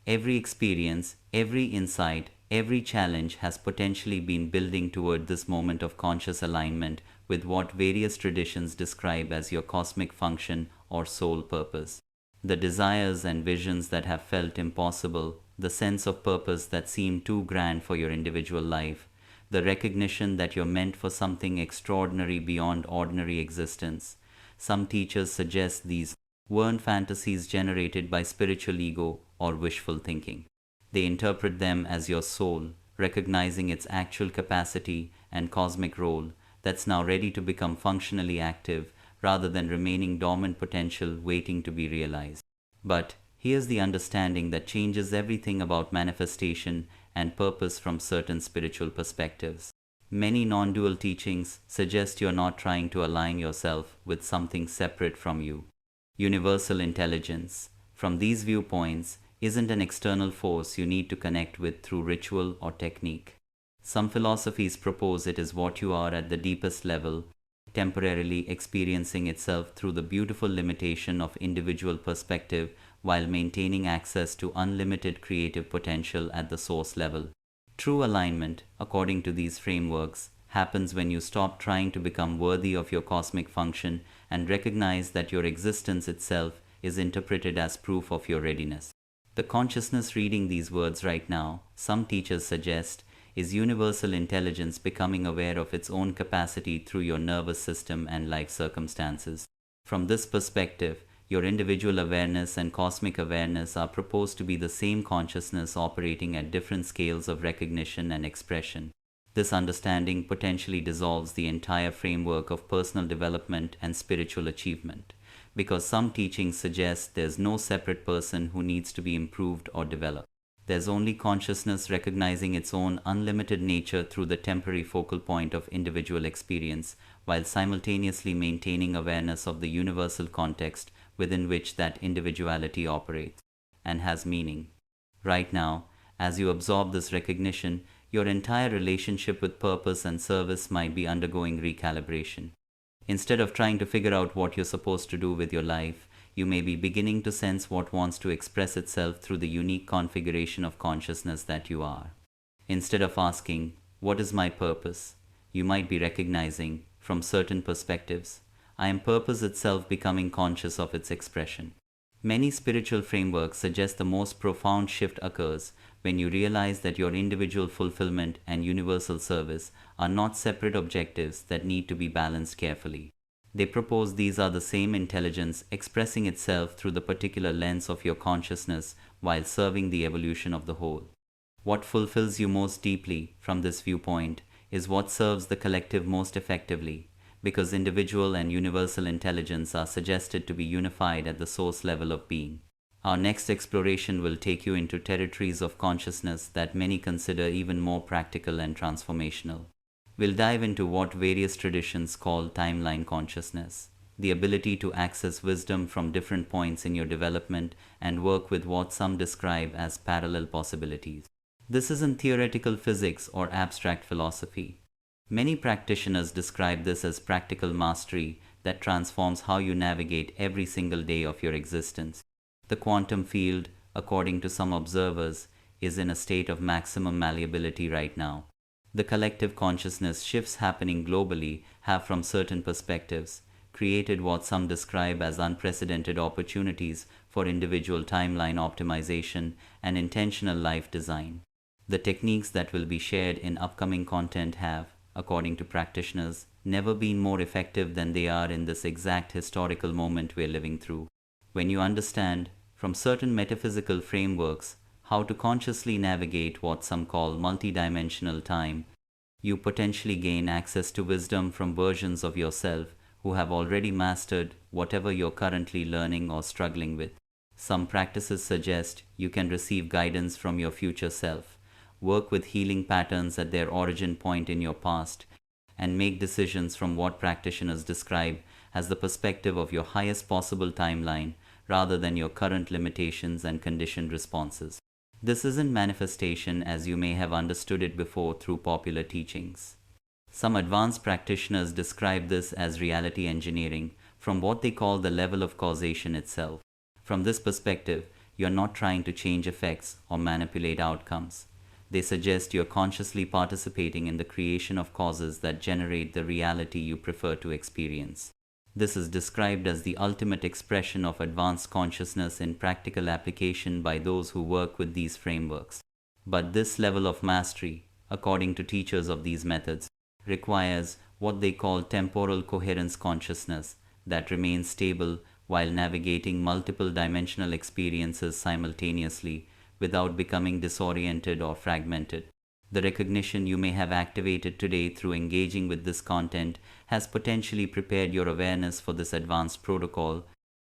Every experience, every insight, every challenge has potentially been building toward this moment of conscious alignment with what various traditions describe as your cosmic function or soul purpose. The desires and visions that have felt impossible, the sense of purpose that seemed too grand for your individual life, the recognition that you're meant for something extraordinary beyond ordinary existence. Some teachers suggest these weren't fantasies generated by spiritual ego or wishful thinking. They interpret them as your soul, recognizing its actual capacity and cosmic role that's now ready to become functionally active rather than remaining dormant potential waiting to be realized. But here's the understanding that changes everything about manifestation and purpose from certain spiritual perspectives. Many non-dual teachings suggest you're not trying to align yourself with something separate from you. Universal intelligence, from these viewpoints, isn't an external force you need to connect with through ritual or technique. Some philosophies propose it is what you are at the deepest level, temporarily experiencing itself through the beautiful limitation of individual perspective while maintaining access to unlimited creative potential at the source level. True alignment, according to these frameworks, happens when you stop trying to become worthy of your cosmic function and recognize that your existence itself is interpreted as proof of your readiness. The consciousness reading these words right now, some teachers suggest, is universal intelligence becoming aware of its own capacity through your nervous system and life circumstances. From this perspective, your individual awareness and cosmic awareness are proposed to be the same consciousness operating at different scales of recognition and expression. This understanding potentially dissolves the entire framework of personal development and spiritual achievement, because some teachings suggest there's no separate person who needs to be improved or developed. There's only consciousness recognizing its own unlimited nature through the temporary focal point of individual experience, while simultaneously maintaining awareness of the universal context within which that individuality operates and has meaning. Right now, as you absorb this recognition, your entire relationship with purpose and service might be undergoing recalibration. Instead of trying to figure out what you're supposed to do with your life, you may be beginning to sense what wants to express itself through the unique configuration of consciousness that you are. Instead of asking, "What is my purpose?" you might be recognizing, from certain perspectives, "I am purpose itself becoming conscious of its expression." Many spiritual frameworks suggest the most profound shift occurs when you realize that your individual fulfillment and universal service are not separate objectives that need to be balanced carefully. They propose these are the same intelligence expressing itself through the particular lens of your consciousness while serving the evolution of the whole. What fulfills you most deeply, from this viewpoint, is what serves the collective most effectively, because individual and universal intelligence are suggested to be unified at the source level of being. Our next exploration will take you into territories of consciousness that many consider even more practical and transformational. We'll dive into what various traditions call timeline consciousness, the ability to access wisdom from different points in your development and work with what some describe as parallel possibilities. This isn't theoretical physics or abstract philosophy. Many practitioners describe this as practical mastery that transforms how you navigate every single day of your existence. The quantum field, according to some observers, is in a state of maximum malleability right now. The collective consciousness shifts happening globally have, from certain perspectives, created what some describe as unprecedented opportunities for individual timeline optimization and intentional life design. The techniques that will be shared in upcoming content have, according to practitioners, never been more effective than they are in this exact historical moment we're living through. When you understand, from certain metaphysical frameworks, how to consciously navigate what some call multidimensional time, you potentially gain access to wisdom from versions of yourself who have already mastered whatever you're currently learning or struggling with. Some practices suggest you can receive guidance from your future self, work with healing patterns at their origin point in your past, and make decisions from what practitioners describe as the perspective of your highest possible timeline rather than your current limitations and conditioned responses. This isn't manifestation as you may have understood it before through popular teachings. Some advanced practitioners describe this as reality engineering from what they call the level of causation itself. From this perspective, you're not trying to change effects or manipulate outcomes. They suggest you're consciously participating in the creation of causes that generate the reality you prefer to experience. This is described as the ultimate expression of advanced consciousness in practical application by those who work with these frameworks. But this level of mastery, according to teachers of these methods, requires what they call temporal coherence consciousness that remains stable while navigating multiple dimensional experiences simultaneously without becoming disoriented or fragmented. The recognition you may have activated today through engaging with this content has potentially prepared your awareness for this advanced protocol,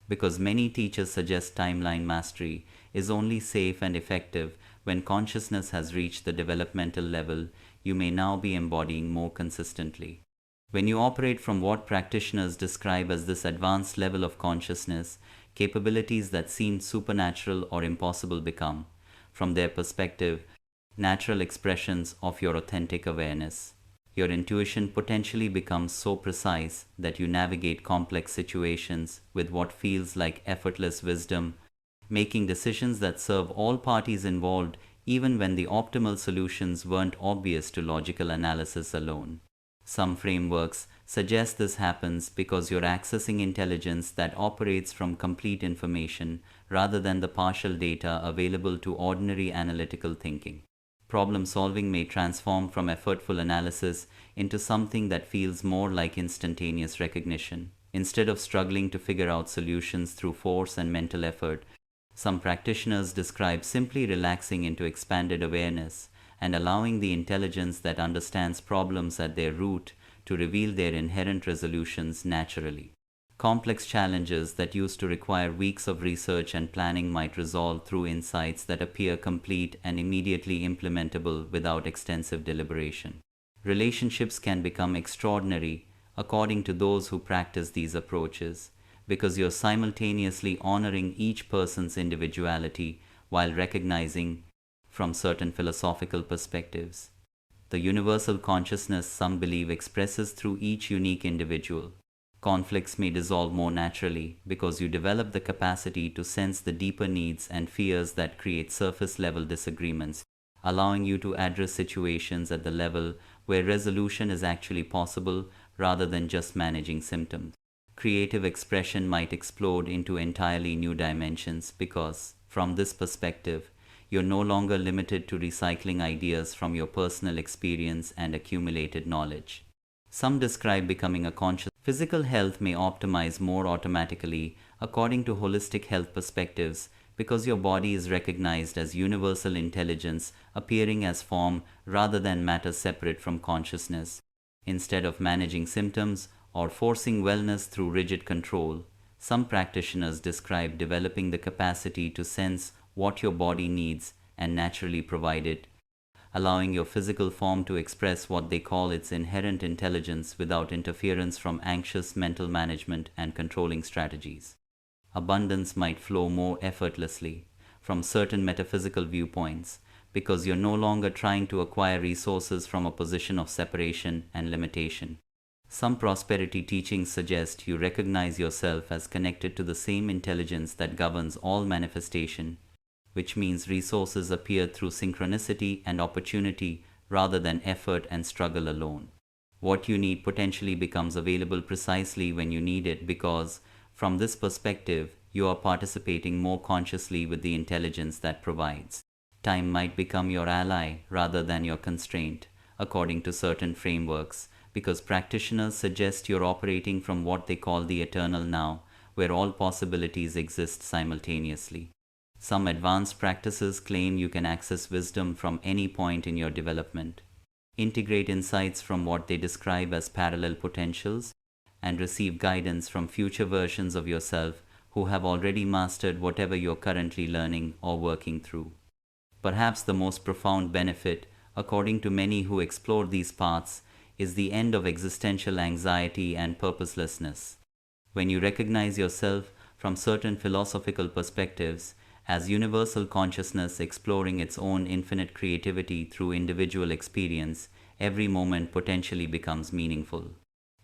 because many teachers suggest timeline mastery is only safe and effective when consciousness has reached the developmental level you may now be embodying more consistently. When you operate from what practitioners describe as this advanced level of consciousness, capabilities that seemed supernatural or impossible become, from their perspective, natural expressions of your authentic awareness. Your intuition potentially becomes so precise that you navigate complex situations with what feels like effortless wisdom, making decisions that serve all parties involved even when the optimal solutions weren't obvious to logical analysis alone. Some frameworks suggest this happens because you're accessing intelligence that operates from complete information rather than the partial data available to ordinary analytical thinking. Problem solving may transform from effortful analysis into something that feels more like instantaneous recognition. Instead of struggling to figure out solutions through force and mental effort, some practitioners describe simply relaxing into expanded awareness and allowing the intelligence that understands problems at their root to reveal their inherent resolutions naturally. Complex challenges that used to require weeks of research and planning might resolve through insights that appear complete and immediately implementable without extensive deliberation. Relationships can become extraordinary according to those who practice these approaches, because you're simultaneously honoring each person's individuality while recognizing, from certain philosophical perspectives, the universal consciousness some believe expresses through each unique individual. Conflicts may dissolve more naturally because you develop the capacity to sense the deeper needs and fears that create surface level disagreements, allowing you to address situations at the level where resolution is actually possible rather than just managing symptoms. Creative expression might explode into entirely new dimensions because, from this perspective, you're no longer limited to recycling ideas from your personal experience and accumulated knowledge. Some describe becoming a conscious. Physical health may optimize more automatically according to holistic health perspectives because your body is recognized as universal intelligence appearing as form rather than matter separate from consciousness. Instead of managing symptoms or forcing wellness through rigid control, some practitioners describe developing the capacity to sense what your body needs and naturally provide it, allowing your physical form to express what they call its inherent intelligence without interference from anxious mental management and controlling strategies. Abundance might flow more effortlessly from certain metaphysical viewpoints because you're no longer trying to acquire resources from a position of separation and limitation. Some prosperity teachings suggest you recognize yourself as connected to the same intelligence that governs all manifestation, which means resources appear through synchronicity and opportunity rather than effort and struggle alone. What you need potentially becomes available precisely when you need it because, from this perspective, you are participating more consciously with the intelligence that provides. Time might become your ally rather than your constraint, according to certain frameworks, because practitioners suggest you're operating from what they call the eternal now, where all possibilities exist simultaneously. Some advanced practices claim you can access wisdom from any point in your development, integrate insights from what they describe as parallel potentials, and receive guidance from future versions of yourself who have already mastered whatever you're currently learning or working through. Perhaps the most profound benefit, according to many who explore these paths, is the end of existential anxiety and purposelessness. When you recognize yourself from certain philosophical perspectives, as universal consciousness exploring its own infinite creativity through individual experience, every moment potentially becomes meaningful.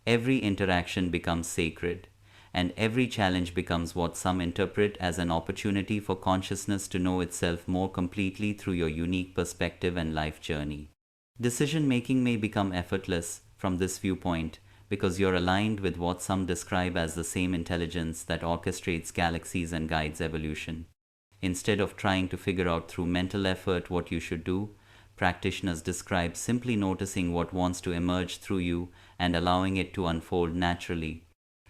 Every interaction becomes sacred, and every challenge becomes what some interpret as an opportunity for consciousness to know itself more completely through your unique perspective and life journey. Decision making may become effortless from this viewpoint because you're aligned with what some describe as the same intelligence that orchestrates galaxies and guides evolution. Instead of trying to figure out through mental effort what you should do, practitioners describe simply noticing what wants to emerge through you and allowing it to unfold naturally,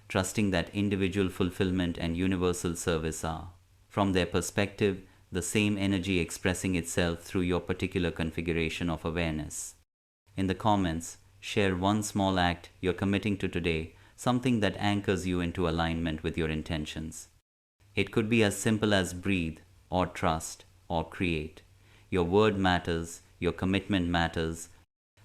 trusting that individual fulfillment and universal service are, from their perspective, the same energy expressing itself through your particular configuration of awareness. In the comments, share one small act you're committing to today, something that anchors you into alignment with your intentions. It could be as simple as breathe, or trust, or create. Your word matters, your commitment matters,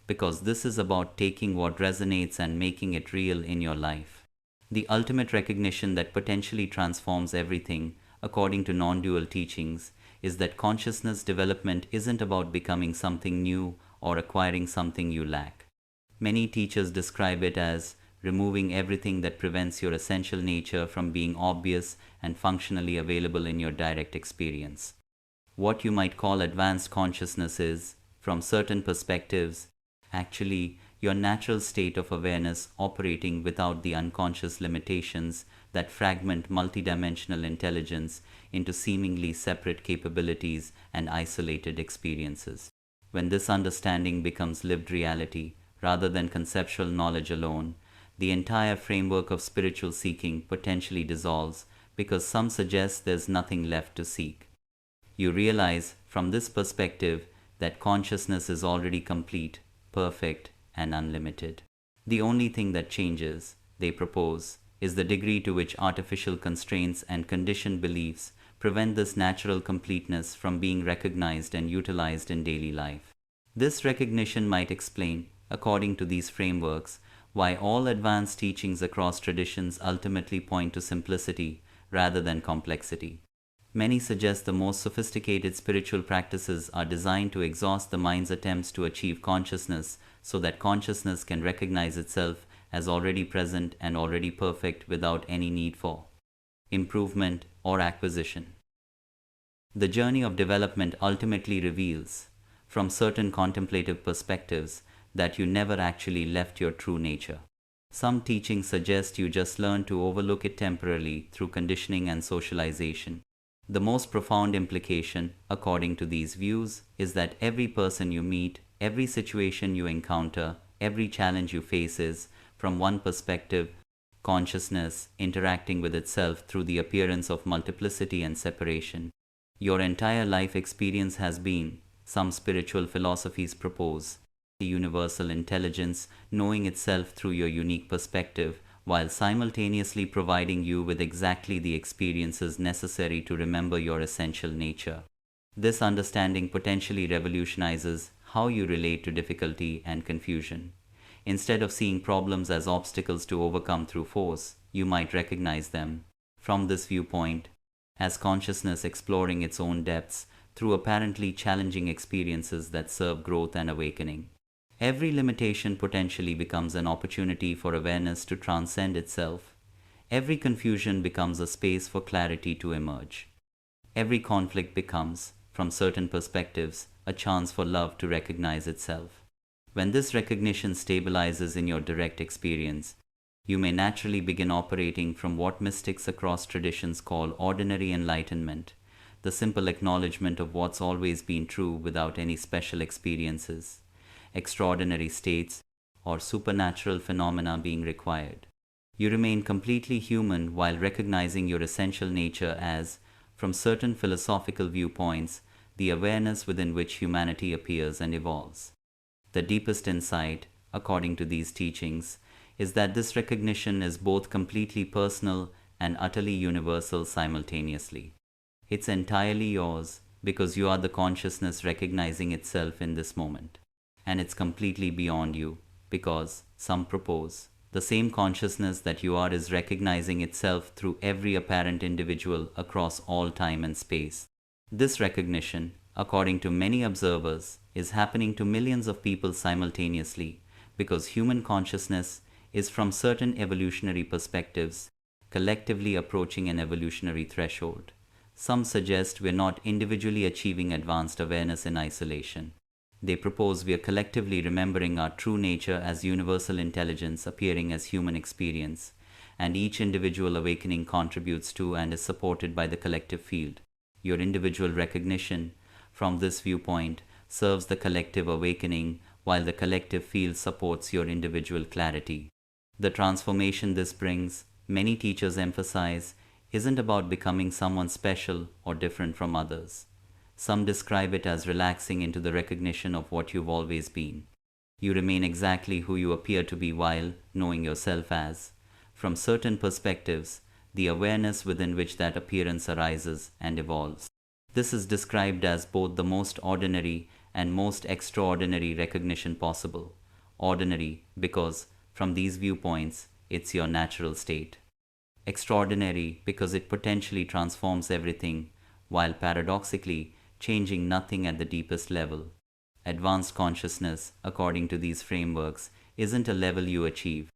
because this is about taking what resonates and making it real in your life. The ultimate recognition that potentially transforms everything, according to non-dual teachings, is that consciousness development isn't about becoming something new or acquiring something you lack. Many teachers describe it as removing everything that prevents your essential nature from being obvious and functionally available in your direct experience. What you might call advanced consciousness is, from certain perspectives, actually your natural state of awareness operating without the unconscious limitations that fragment multidimensional intelligence into seemingly separate capabilities and isolated experiences. When this understanding becomes lived reality rather than conceptual knowledge alone, the entire framework of spiritual seeking potentially dissolves because some suggest there's nothing left to seek. You realize, from this perspective, that consciousness is already complete, perfect, and unlimited. The only thing that changes, they propose, is the degree to which artificial constraints and conditioned beliefs prevent this natural completeness from being recognized and utilized in daily life. This recognition might explain, according to these frameworks, why all advanced teachings across traditions ultimately point to simplicity rather than complexity. Many suggest the most sophisticated spiritual practices are designed to exhaust the mind's attempts to achieve consciousness so that consciousness can recognize itself as already present and already perfect without any need for improvement or acquisition. The journey of development ultimately reveals, from certain contemplative perspectives, that you never actually left your true nature. Some teachings suggest you just learn to overlook it temporarily through conditioning and socialization. The most profound implication, according to these views, is that every person you meet, every situation you encounter, every challenge you face is, from one perspective, consciousness interacting with itself through the appearance of multiplicity and separation. Your entire life experience has been, some spiritual philosophies propose, the universal intelligence knowing itself through your unique perspective, while simultaneously providing you with exactly the experiences necessary to remember your essential nature. This understanding potentially revolutionizes how you relate to difficulty and confusion. Instead of seeing problems as obstacles to overcome through force, you might recognize them, from this viewpoint, as consciousness exploring its own depths through apparently challenging experiences that serve growth and awakening. Every limitation potentially becomes an opportunity for awareness to transcend itself. Every confusion becomes a space for clarity to emerge. Every conflict becomes, from certain perspectives, a chance for love to recognize itself. When this recognition stabilizes in your direct experience, you may naturally begin operating from what mystics across traditions call ordinary enlightenment, the simple acknowledgement of what's always been true without any special experiences, extraordinary states, or supernatural phenomena being required. You remain completely human while recognizing your essential nature as, from certain philosophical viewpoints, the awareness within which humanity appears and evolves. The deepest insight, according to these teachings, is that this recognition is both completely personal and utterly universal simultaneously. It's entirely yours because you are the consciousness recognizing itself in this moment. And it's completely beyond you because, some propose, the same consciousness that you are is recognizing itself through every apparent individual across all time and space. This recognition, according to many observers, is happening to millions of people simultaneously because human consciousness is, from certain evolutionary perspectives, collectively approaching an evolutionary threshold. Some suggest we're not individually achieving advanced awareness in isolation. They propose we are collectively remembering our true nature as universal intelligence appearing as human experience, and each individual awakening contributes to and is supported by the collective field. Your individual recognition, from this viewpoint, serves the collective awakening, while the collective field supports your individual clarity. The transformation this brings, many teachers emphasize, isn't about becoming someone special or different from others. Some describe it as relaxing into the recognition of what you've always been. You remain exactly who you appear to be while knowing yourself as, from certain perspectives, the awareness within which that appearance arises and evolves. This is described as both the most ordinary and most extraordinary recognition possible. Ordinary because, from these viewpoints, it's your natural state. Extraordinary because it potentially transforms everything, while paradoxically changing nothing at the deepest level. Advanced consciousness, according to these frameworks, isn't a level you achieve.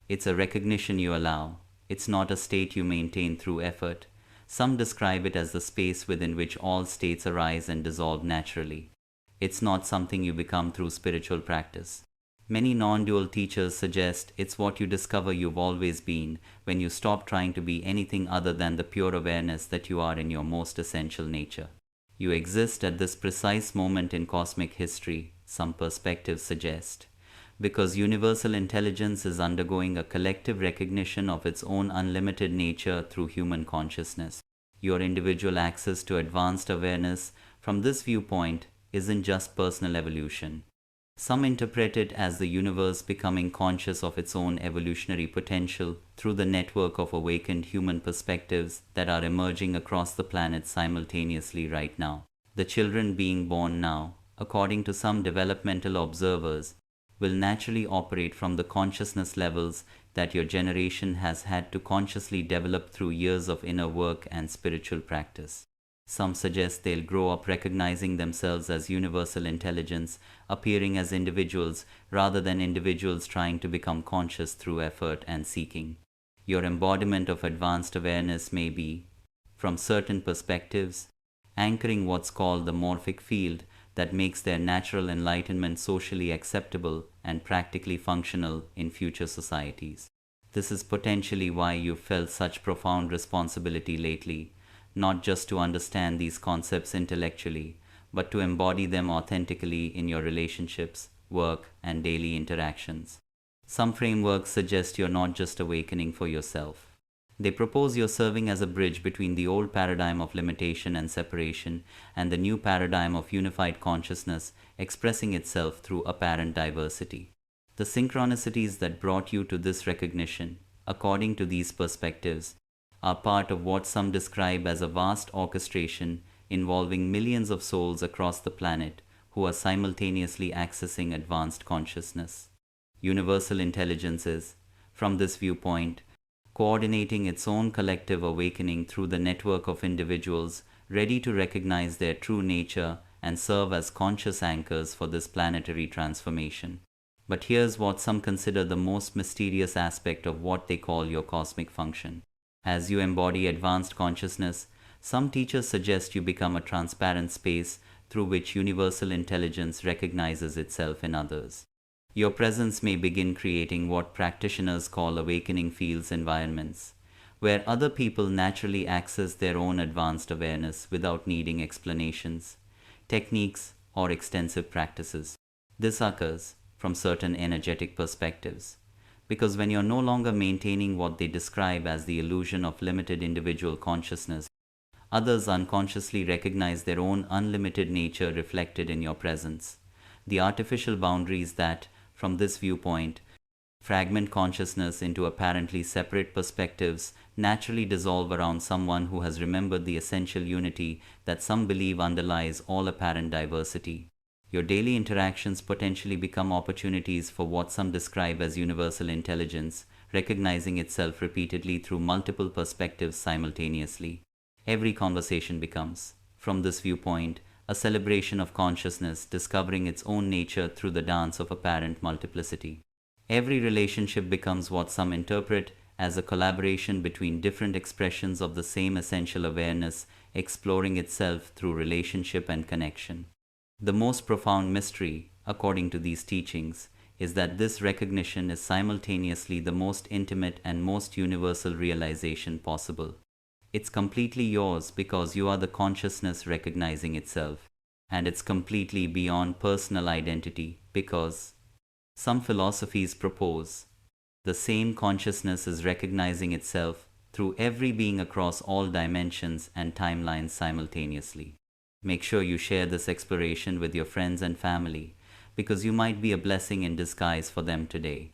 It's a recognition you allow. It's not a state you maintain through effort. Some describe it as the space within which all states arise and dissolve naturally. It's not something you become through spiritual practice. Many non-dual teachers suggest it's what you discover you've always been when you stop trying to be anything other than the pure awareness that you are in your most essential nature. You exist at this precise moment in cosmic history, some perspectives suggest, because universal intelligence is undergoing a collective recognition of its own unlimited nature through human consciousness. Your individual access to advanced awareness, from this viewpoint, isn't just personal evolution. Some interpret it as the universe becoming conscious of its own evolutionary potential through the network of awakened human perspectives that are emerging across the planet simultaneously right now. The children being born now, according to some developmental observers, will naturally operate from the consciousness levels that your generation has had to consciously develop through years of inner work and spiritual practice. Some suggest they'll grow up recognizing themselves as universal intelligence, appearing as individuals rather than individuals trying to become conscious through effort and seeking. Your embodiment of advanced awareness may be, from certain perspectives, anchoring what's called the morphic field that makes their natural enlightenment socially acceptable and practically functional in future societies. This is potentially why you've felt such profound responsibility lately, not just to understand these concepts intellectually, but to embody them authentically in your relationships, work, and daily interactions. Some frameworks suggest you're not just awakening for yourself. They propose you're serving as a bridge between the old paradigm of limitation and separation and the new paradigm of unified consciousness expressing itself through apparent diversity. The synchronicities that brought you to this recognition, according to these perspectives, are part of what some describe as a vast orchestration involving millions of souls across the planet who are simultaneously accessing advanced consciousness. Universal intelligence is, from this viewpoint, coordinating its own collective awakening through the network of individuals ready to recognize their true nature and serve as conscious anchors for this planetary transformation. But here's what some consider the most mysterious aspect of what they call your cosmic function. As you embody advanced consciousness, some teachers suggest you become a transparent space through which universal intelligence recognizes itself in others. Your presence may begin creating what practitioners call awakening fields environments, where other people naturally access their own advanced awareness without needing explanations, techniques, or extensive practices. This occurs from certain energetic perspectives, because when you're no longer maintaining what they describe as the illusion of limited individual consciousness, others unconsciously recognize their own unlimited nature reflected in your presence. The artificial boundaries that, from this viewpoint, fragment consciousness into apparently separate perspectives naturally dissolve around someone who has remembered the essential unity that some believe underlies all apparent diversity. Your daily interactions potentially become opportunities for what some describe as universal intelligence, recognizing itself repeatedly through multiple perspectives simultaneously. Every conversation becomes, from this viewpoint, a celebration of consciousness discovering its own nature through the dance of apparent multiplicity. Every relationship becomes what some interpret as a collaboration between different expressions of the same essential awareness exploring itself through relationship and connection. The most profound mystery, according to these teachings, is that this recognition is simultaneously the most intimate and most universal realization possible. It's completely yours because you are the consciousness recognizing itself, and it's completely beyond personal identity because, some philosophies propose, the same consciousness is recognizing itself through every being across all dimensions and timelines simultaneously. Make sure you share this exploration with your friends and family because you might be a blessing in disguise for them today.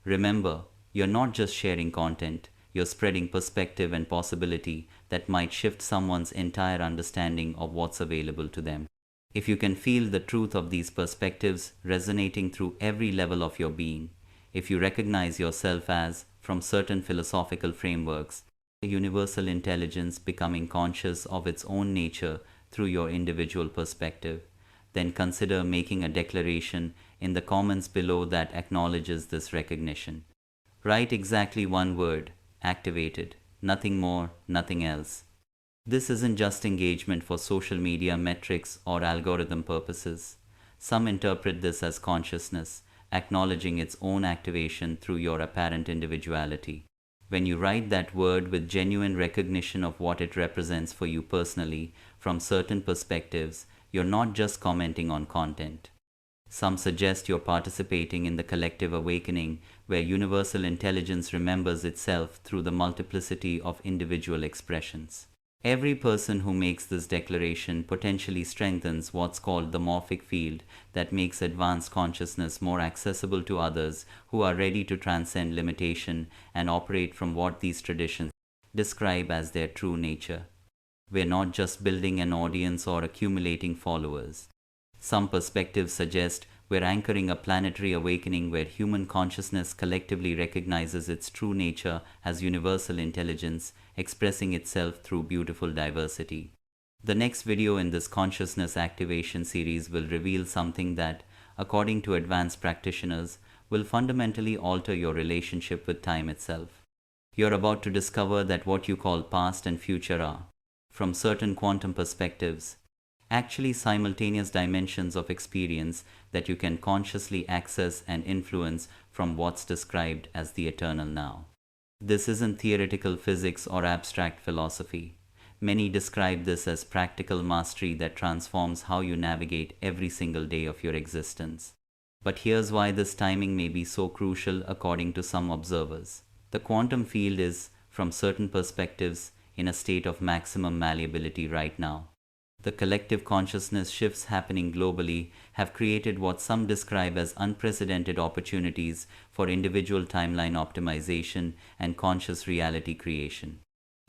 Remember, you're not just sharing content, you're spreading perspective and possibility that might shift someone's entire understanding of what's available to them. If you can feel the truth of these perspectives resonating through every level of your being, if you recognize yourself as, from certain philosophical frameworks, a universal intelligence becoming conscious of its own nature through your individual perspective, then consider making a declaration in the comments below that acknowledges this recognition. Write exactly one word, activated, nothing more, nothing else. This isn't just engagement for social media metrics or algorithm purposes. Some interpret this as consciousness, acknowledging its own activation through your apparent individuality. When you write that word with genuine recognition of what it represents for you personally, from certain perspectives, you're not just commenting on content. Some suggest you're participating in the collective awakening where universal intelligence remembers itself through the multiplicity of individual expressions. Every person who makes this declaration potentially strengthens what's called the morphic field that makes advanced consciousness more accessible to others who are ready to transcend limitation and operate from what these traditions describe as their true nature. We're not just building an audience or accumulating followers. Some perspectives suggest we're anchoring a planetary awakening where human consciousness collectively recognizes its true nature as universal intelligence expressing itself through beautiful diversity. The next video in this consciousness activation series will reveal something that, according to advanced practitioners, will fundamentally alter your relationship with time itself. You're about to discover that what you call past and future are, from certain quantum perspectives, actually simultaneous dimensions of experience that you can consciously access and influence from what's described as the eternal now. This isn't theoretical physics or abstract philosophy. Many describe this as practical mastery that transforms how you navigate every single day of your existence. But here's why this timing may be so crucial according to some observers. The quantum field is, from certain perspectives, in a state of maximum malleability right now. The collective consciousness shifts happening globally have created what some describe as unprecedented opportunities for individual timeline optimization and conscious reality creation.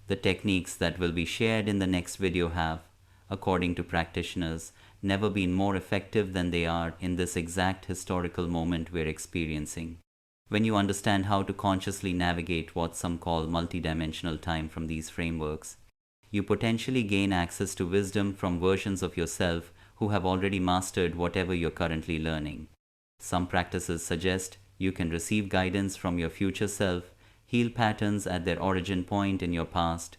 The techniques that will be shared in the next video have, according to practitioners, never been more effective than they are in this exact historical moment we're experiencing. When you understand how to consciously navigate what some call multidimensional time from these frameworks, you potentially gain access to wisdom from versions of yourself who have already mastered whatever you're currently learning. Some practices suggest you can receive guidance from your future self, heal patterns at their origin point in your past,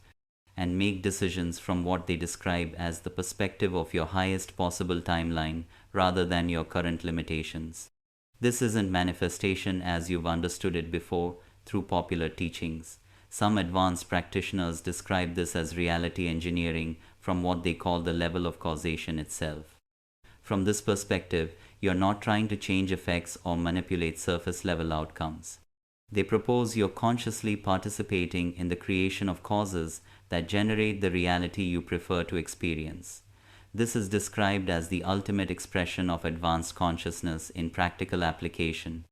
and make decisions from what they describe as the perspective of your highest possible timeline rather than your current limitations. This isn't manifestation as you've understood it before through popular teachings. Some advanced practitioners describe this as reality engineering from what they call the level of causation itself. From this perspective, you're not trying to change effects or manipulate surface level outcomes. They propose you're consciously participating in the creation of causes that generate the reality you prefer to experience. This is described as the ultimate expression of advanced consciousness in practical application.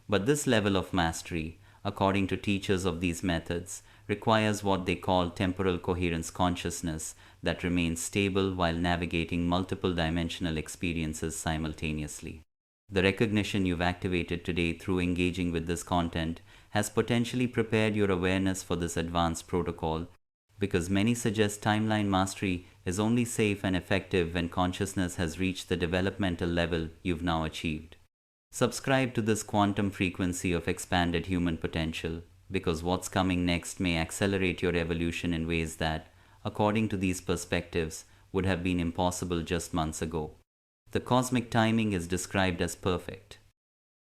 But this level of mastery, according to teachers of these methods, requires what they call temporal coherence consciousness that remains stable while navigating multiple dimensional experiences simultaneously. The recognition you've activated today through engaging with this content has potentially prepared your awareness for this advanced protocol, because many suggest timeline mastery is only safe and effective when consciousness has reached the developmental level you've now achieved. Subscribe to this quantum frequency of expanded human potential, because what's coming next may accelerate your evolution in ways that, according to these perspectives, would have been impossible just months ago. The cosmic timing is described as perfect.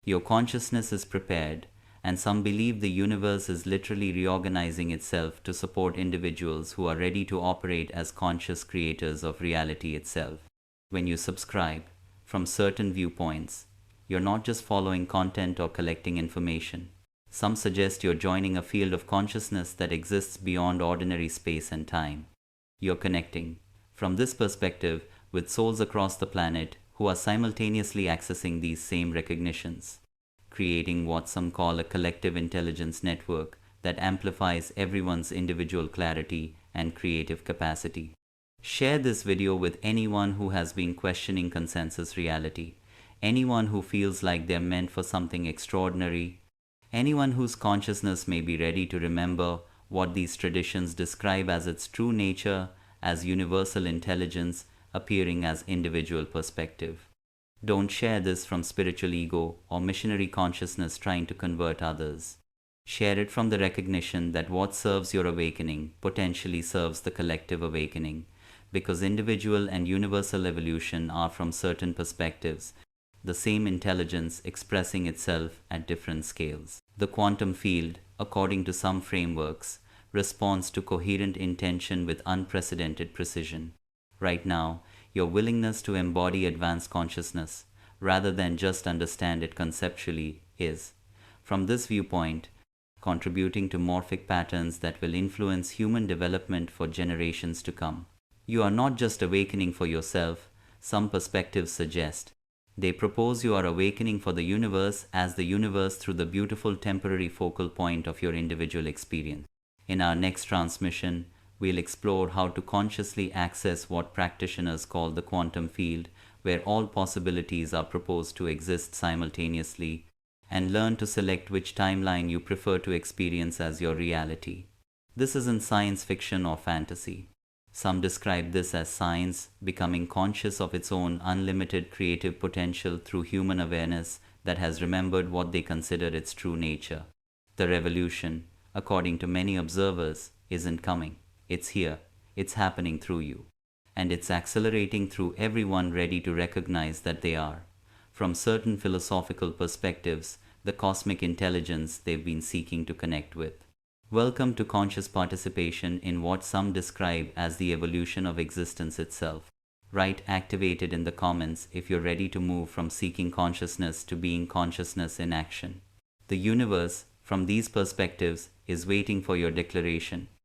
Your consciousness is prepared, and some believe the universe is literally reorganizing itself to support individuals who are ready to operate as conscious creators of reality itself. When you subscribe, from certain viewpoints, you're not just following content or collecting information. Some suggest you're joining a field of consciousness that exists beyond ordinary space and time. You're connecting, from this perspective, with souls across the planet who are simultaneously accessing these same recognitions, creating what some call a collective intelligence network that amplifies everyone's individual clarity and creative capacity. Share this video with anyone who has been questioning consensus reality, anyone who feels like they're meant for something extraordinary, anyone whose consciousness may be ready to remember what these traditions describe as its true nature, as universal intelligence appearing as individual perspective. Don't share this from spiritual ego or missionary consciousness trying to convert others. Share it from the recognition that what serves your awakening potentially serves the collective awakening, because individual and universal evolution are, from certain perspectives, the same intelligence expressing itself at different scales. The quantum field, according to some frameworks, responds to coherent intention with unprecedented precision. Right now, your willingness to embody advanced consciousness, rather than just understand it conceptually, is, from this viewpoint, contributing to morphic patterns that will influence human development for generations to come. You are not just awakening for yourself, some perspectives suggest. They propose you are awakening for the universe as the universe through the beautiful temporary focal point of your individual experience. In our next transmission, we'll explore how to consciously access what practitioners call the quantum field, where all possibilities are proposed to exist simultaneously, and learn to select which timeline you prefer to experience as your reality. This isn't science fiction or fantasy. Some describe this as science becoming conscious of its own unlimited creative potential through human awareness that has remembered what they consider its true nature. The revolution, according to many observers, isn't coming. It's here. It's happening through you. And it's accelerating through everyone ready to recognize that they are, from certain philosophical perspectives, the cosmic intelligence they've been seeking to connect with. Welcome to conscious participation in what some describe as the evolution of existence itself. Write activated in the comments if you're ready to move from seeking consciousness to being consciousness in action. The universe, from these perspectives, is waiting for your declaration.